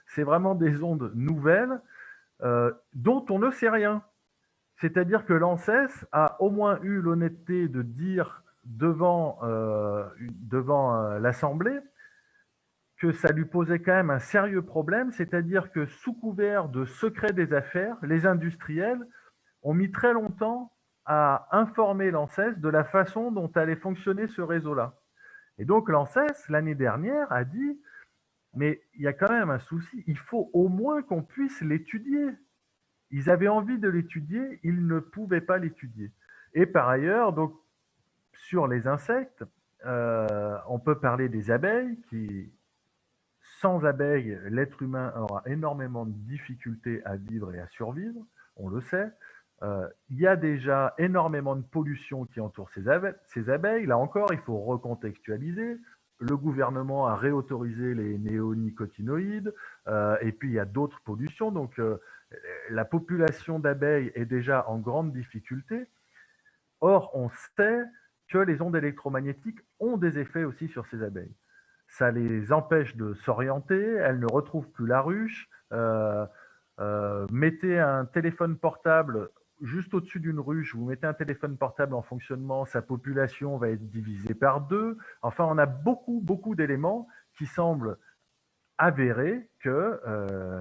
c'est vraiment des ondes nouvelles dont on ne sait rien. C'est-à-dire que l'ANSES a au moins eu l'honnêteté de dire devant l'Assemblée que ça lui posait quand même un sérieux problème, c'est-à-dire que sous couvert de secret des affaires, les industriels ont mis très longtemps à informer l'ANSES de la façon dont allait fonctionner ce réseau-là. Et donc l'ANSES, l'année dernière, a dit « mais il y a quand même un souci, il faut au moins qu'on puisse l'étudier ». Ils avaient envie de l'étudier, ils ne pouvaient pas l'étudier. Et par ailleurs, donc, sur les insectes, on peut parler des abeilles qui... Sans abeilles, l'être humain aura énormément de difficultés à vivre et à survivre, on le sait. Il y a déjà énormément de pollution qui entoure ces abeilles. Là encore, il faut recontextualiser. Le gouvernement a réautorisé les néonicotinoïdes, et puis il y a d'autres pollutions. Donc, la population d'abeilles est déjà en grande difficulté. Or, on sait que les ondes électromagnétiques ont des effets aussi sur ces abeilles. Ça les empêche de s'orienter, elles ne retrouvent plus la ruche. Mettez un téléphone portable juste au-dessus d'une ruche, vous mettez un téléphone portable en fonctionnement, sa population va être divisée par 2. Enfin, on a beaucoup d'éléments qui semblent avérer que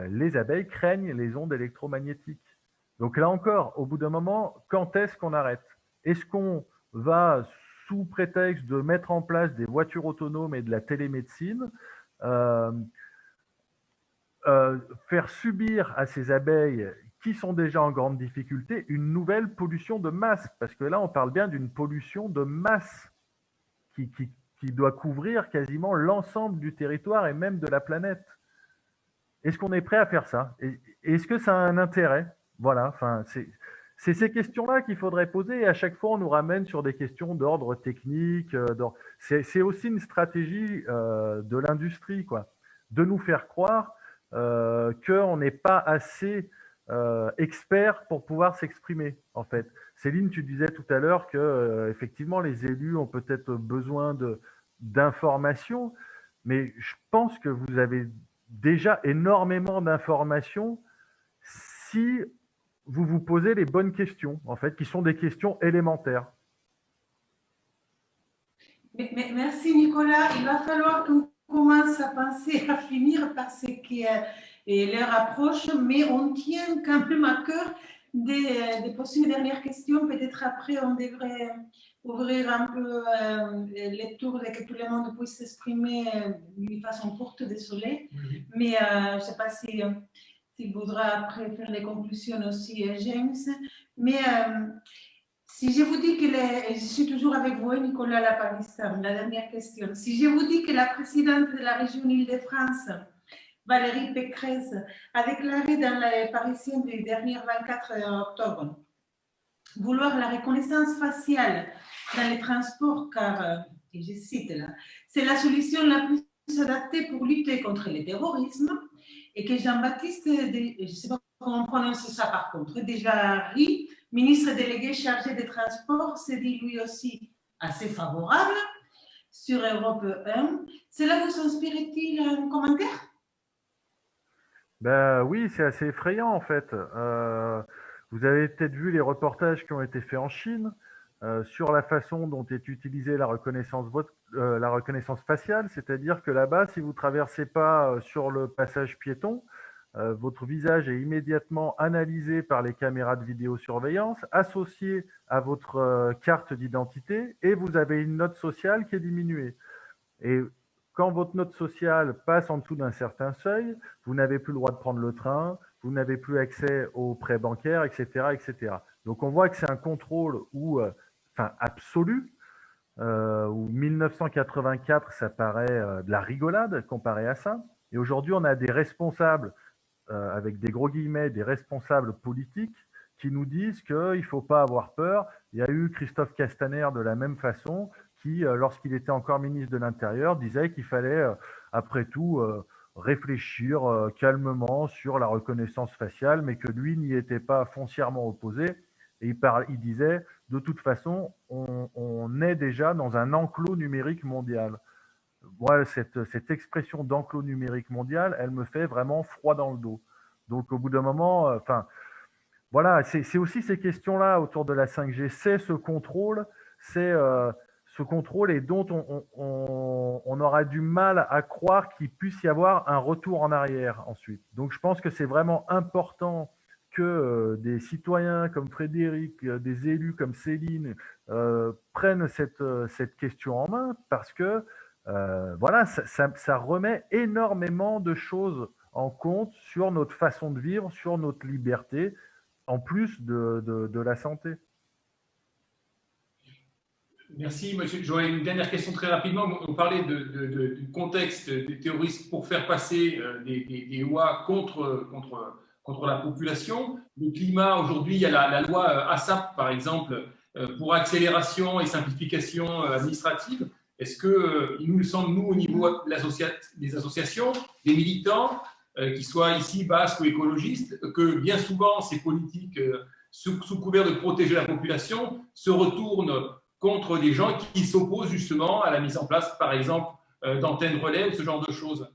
les abeilles craignent les ondes électromagnétiques. Donc là encore, au bout d'un moment, quand est-ce qu'on arrête? Est-ce qu'on va, sous prétexte de mettre en place des voitures autonomes et de la télémédecine, faire subir à ces abeilles qui sont déjà en grande difficulté une nouvelle pollution de masse? Parce que là, on parle bien d'une pollution de masse qui doit couvrir quasiment l'ensemble du territoire et même de la planète. Est-ce qu'on est prêt à faire ça? Est-ce que ça a un intérêt? Voilà, enfin, c'est ces questions-là qu'il faudrait poser, et à chaque fois, on nous ramène sur des questions d'ordre technique. C'est aussi une stratégie de l'industrie, quoi, de nous faire croire qu'on n'est pas assez expert pour pouvoir s'exprimer, en fait. Céline, tu disais tout à l'heure que effectivement, les élus ont peut-être besoin d'informations, mais je pense que vous avez déjà énormément d'informations si vous vous posez les bonnes questions, en fait, qui sont des questions élémentaires. Merci Nicolas. Il va falloir qu'on commence à penser à finir parce que l'heure approche, mais on tient quand même à cœur de poser une dernière question. Peut-être après, on devrait ouvrir un peu les tours et que tout le monde puisse s'exprimer d'une façon courte, désolé. Mais je ne sais pas s'il voudra après faire les conclusions aussi, James. Mais si je vous dis que, je suis toujours avec vous, Nicolas Lapalissard, la dernière question. Si je vous dis que la présidente de la région Île-de-France, Valérie Pécresse, a déclaré dans la parution du dernier 24 octobre vouloir la reconnaissance faciale dans les transports, car, et je cite là, c'est la solution la plus adaptée pour lutter contre le terrorisme, et que Jean-Baptiste, je ne sais pas comment on prononce ça par contre, Desjardins, ministre délégué chargé des Transports, s'est dit lui aussi assez favorable sur Europe 1. Cela vous inspire-t-il un commentaire? Ben oui, c'est assez effrayant en fait. Vous avez peut-être vu les reportages qui ont été faits en Chine sur la façon dont est utilisée la reconnaissance faciale, c'est-à-dire que là-bas, si vous ne traversez pas sur le passage piéton, votre visage est immédiatement analysé par les caméras de vidéosurveillance, associé à votre carte d'identité, et vous avez une note sociale qui est diminuée. Et quand votre note sociale passe en dessous d'un certain seuil, vous n'avez plus le droit de prendre le train, vous n'avez plus accès aux prêts bancaires, etc., etc. Donc on voit que c'est un contrôle absolu, où 1984, ça paraît de la rigolade comparé à ça. Et aujourd'hui, on a des responsables, avec des gros guillemets, des responsables politiques qui nous disent qu'il ne faut pas avoir peur. Il y a eu Christophe Castaner de la même façon, qui, lorsqu'il était encore ministre de l'Intérieur, disait qu'il fallait, après tout, réfléchir calmement sur la reconnaissance faciale, mais que lui n'y était pas foncièrement opposé. Et il disait, de toute façon, on est déjà dans un enclos numérique mondial. Moi, cette expression d'enclos numérique mondial, elle me fait vraiment froid dans le dos. Donc, au bout d'un moment, voilà, c'est aussi ces questions-là autour de la 5G, c'est ce contrôle, c'est ce contrôle et dont on aura du mal à croire qu'il puisse y avoir un retour en arrière ensuite. Donc je pense que c'est vraiment important que des citoyens comme Frédéric, des élus comme Céline prennent cette question en main parce que voilà, ça remet énormément de choses en compte sur notre façon de vivre, sur notre liberté, en plus de la santé. Merci, monsieur. J'aurais une dernière question très rapidement. On parlait du contexte des terroristes pour faire passer des lois contre la population. Le climat, aujourd'hui, il y a la loi ASAP, par exemple, pour accélération et simplification administrative. Est-ce qu'il nous semble, nous, au niveau des associations, des militants, qu'ils soient ici basques ou écologistes, que bien souvent, ces politiques, sous couvert de protéger la population, se retournent contre des gens qui s'opposent justement à la mise en place, par exemple, d'antennes relais ou ce genre de choses?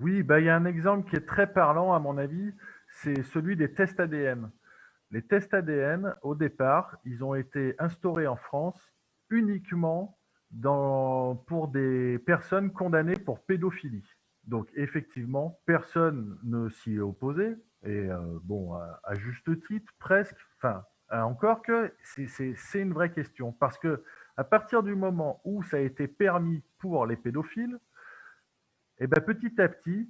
Oui, il y a un exemple qui est très parlant à mon avis, c'est celui des tests ADN. Les tests ADN, au départ, ils ont été instaurés en France uniquement pour des personnes condamnées pour pédophilie. Donc effectivement, personne ne s'y est opposé, et à juste titre, presque, encore que c'est une vraie question, parce que à partir du moment où ça a été permis pour les pédophiles, petit à petit,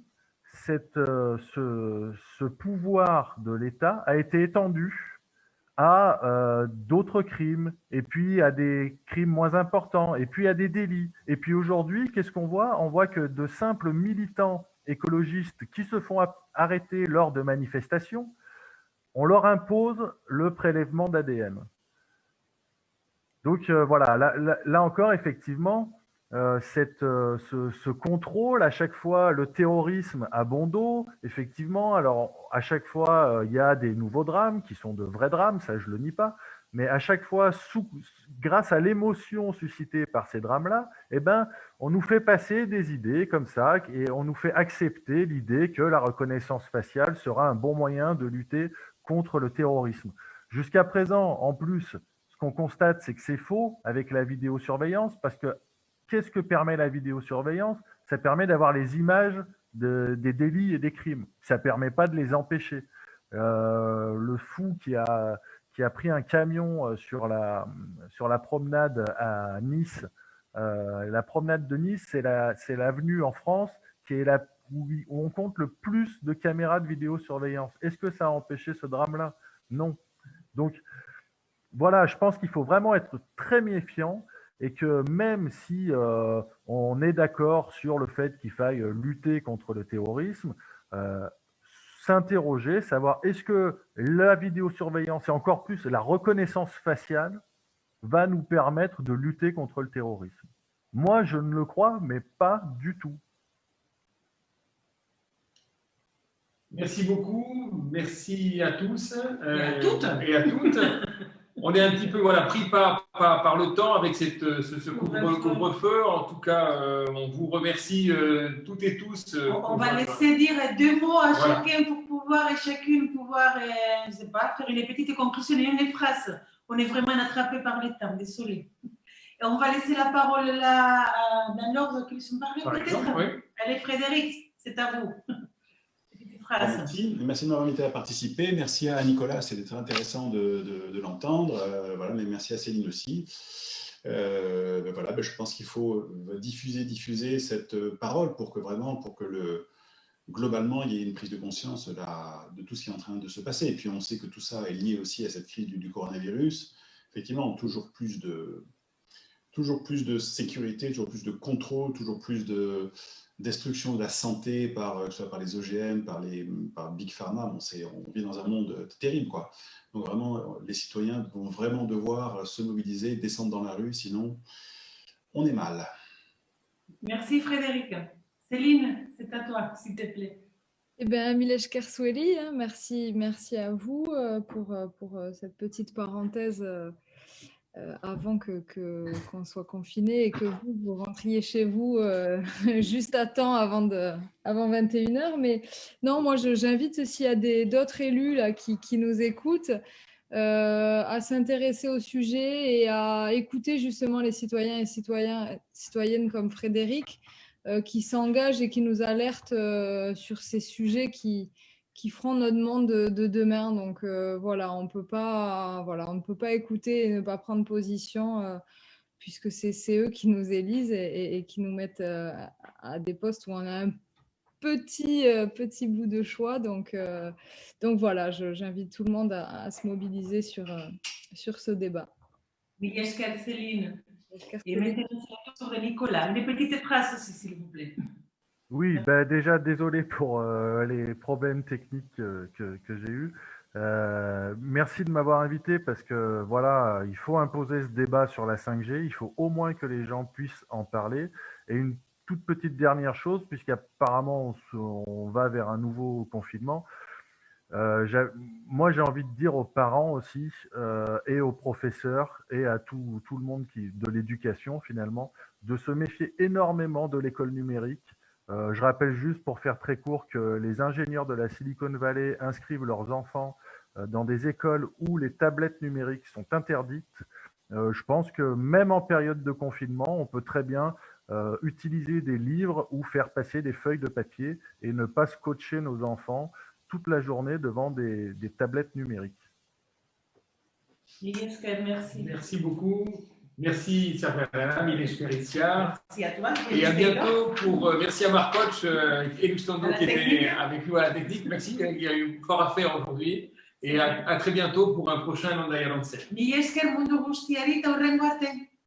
ce pouvoir de l'État a été étendu à d'autres crimes, et puis à des crimes moins importants, et puis à des délits. Et puis aujourd'hui, qu'est-ce qu'on voit? On voit que de simples militants écologistes qui se font arrêter lors de manifestations, on leur impose le prélèvement d'ADN. Donc voilà, là encore, effectivement, ce contrôle, à chaque fois, le terrorisme a bon dos, effectivement. Alors, à chaque fois, il y a des nouveaux drames qui sont de vrais drames, ça je le nie pas, mais à chaque fois, grâce à l'émotion suscitée par ces drames-là, on nous fait passer des idées comme ça et on nous fait accepter l'idée que la reconnaissance faciale sera un bon moyen de lutter contre le terrorisme. Jusqu'à présent, en plus, ce qu'on constate, c'est que c'est faux avec la vidéosurveillance, parce que qu'est-ce que permet la vidéosurveillance? Ça permet d'avoir les images des délits et des crimes. Ça ne permet pas de les empêcher. Le fou qui a pris un camion sur la promenade à Nice, la promenade de Nice, c'est l'avenue en France qui est où on compte le plus de caméras de vidéosurveillance. Est-ce que ça a empêché ce drame-là? Non. Donc, voilà, je pense qu'il faut vraiment être très méfiant et que même si on est d'accord sur le fait qu'il faille lutter contre le terrorisme, s'interroger, savoir est-ce que la vidéosurveillance et encore plus la reconnaissance faciale va nous permettre de lutter contre le terrorisme. Moi, je ne le crois, mais pas du tout. Merci beaucoup, merci à tous Et à toutes. Et à toutes. On est un petit peu pris par le temps avec ce couvre-feu. En tout cas, on vous remercie toutes et tous. On va laisser dire 2 mots à chacun pour pouvoir, et chacune pouvoir, je sais pas, faire une petite conclusion et une phrase. On est vraiment attrapé par le temps, désolé. Et on va laisser la parole là, dans l'ordre qu'ils sont parlés, peut-être. Oui. Allez, Frédéric, c'est à vous. Merci de m'avoir invité à participer. Merci à Nicolas, c'était très intéressant de l'entendre. Mais merci à Céline aussi. Je pense qu'il faut diffuser cette parole pour que globalement, il y ait une prise de conscience de tout ce qui est en train de se passer. Et puis, on sait que tout ça est lié aussi à cette crise du coronavirus. Effectivement, toujours plus de sécurité, toujours plus de contrôle, toujours plus de destruction de la santé, que ce soit par les OGM, par Big Pharma. On vit dans un monde terrible, quoi. Donc vraiment, les citoyens vont vraiment devoir se mobiliser, descendre dans la rue, sinon on est mal. Merci Frédéric. Céline, c'est à toi, s'il te plaît. Milesh Kersoueli, merci à vous pour cette petite parenthèse avant qu'on soit confiné et que vous rentriez chez vous juste à temps avant 21h. Mais non, moi j'invite s'il y a d'autres élus là, qui nous écoutent, à s'intéresser au sujet et à écouter justement les citoyens et citoyennes comme Frédéric qui s'engagent et qui nous alertent sur ces sujets qui feront notre monde de demain. Donc voilà, on ne peut pas écouter et ne pas prendre position puisque c'est eux qui nous élisent et qui nous mettent à des postes où on a un petit bout de choix. Donc voilà, j'invite tout le monde à se mobiliser sur ce débat. Miliesker, Céline. Et maintenant, c'est le tour de Nicolas. Une petite phrase aussi, s'il vous plaît. Oui, ben déjà, désolé pour les problèmes techniques que j'ai eus. Merci de m'avoir invité parce que voilà, il faut imposer ce débat sur la 5G. Il faut au moins que les gens puissent en parler. Et une toute petite dernière chose, puisqu'apparemment on va vers un nouveau confinement. Moi, j'ai envie de dire aux parents aussi et aux professeurs et à tout le monde de l'éducation finalement, de se méfier énormément de l'école numérique. Je rappelle juste pour faire très court que les ingénieurs de la Silicon Valley inscrivent leurs enfants dans des écoles où les tablettes numériques sont interdites. Je pense que même en période de confinement, on peut très bien utiliser des livres ou faire passer des feuilles de papier et ne pas scotcher nos enfants toute la journée devant des tablettes numériques. Miliesker, merci. Merci beaucoup. Merci, Servana, Miliesker Itziar. Merci à toi. Et à bientôt. Merci à Marc Koch et Lustando qui étaient avec nous à la technique. Merci, il y a eu fort à faire aujourd'hui. Et à très bientôt pour un prochain Ondaya Lancet. Miliesker mundu guztiari eta hurrengo arte.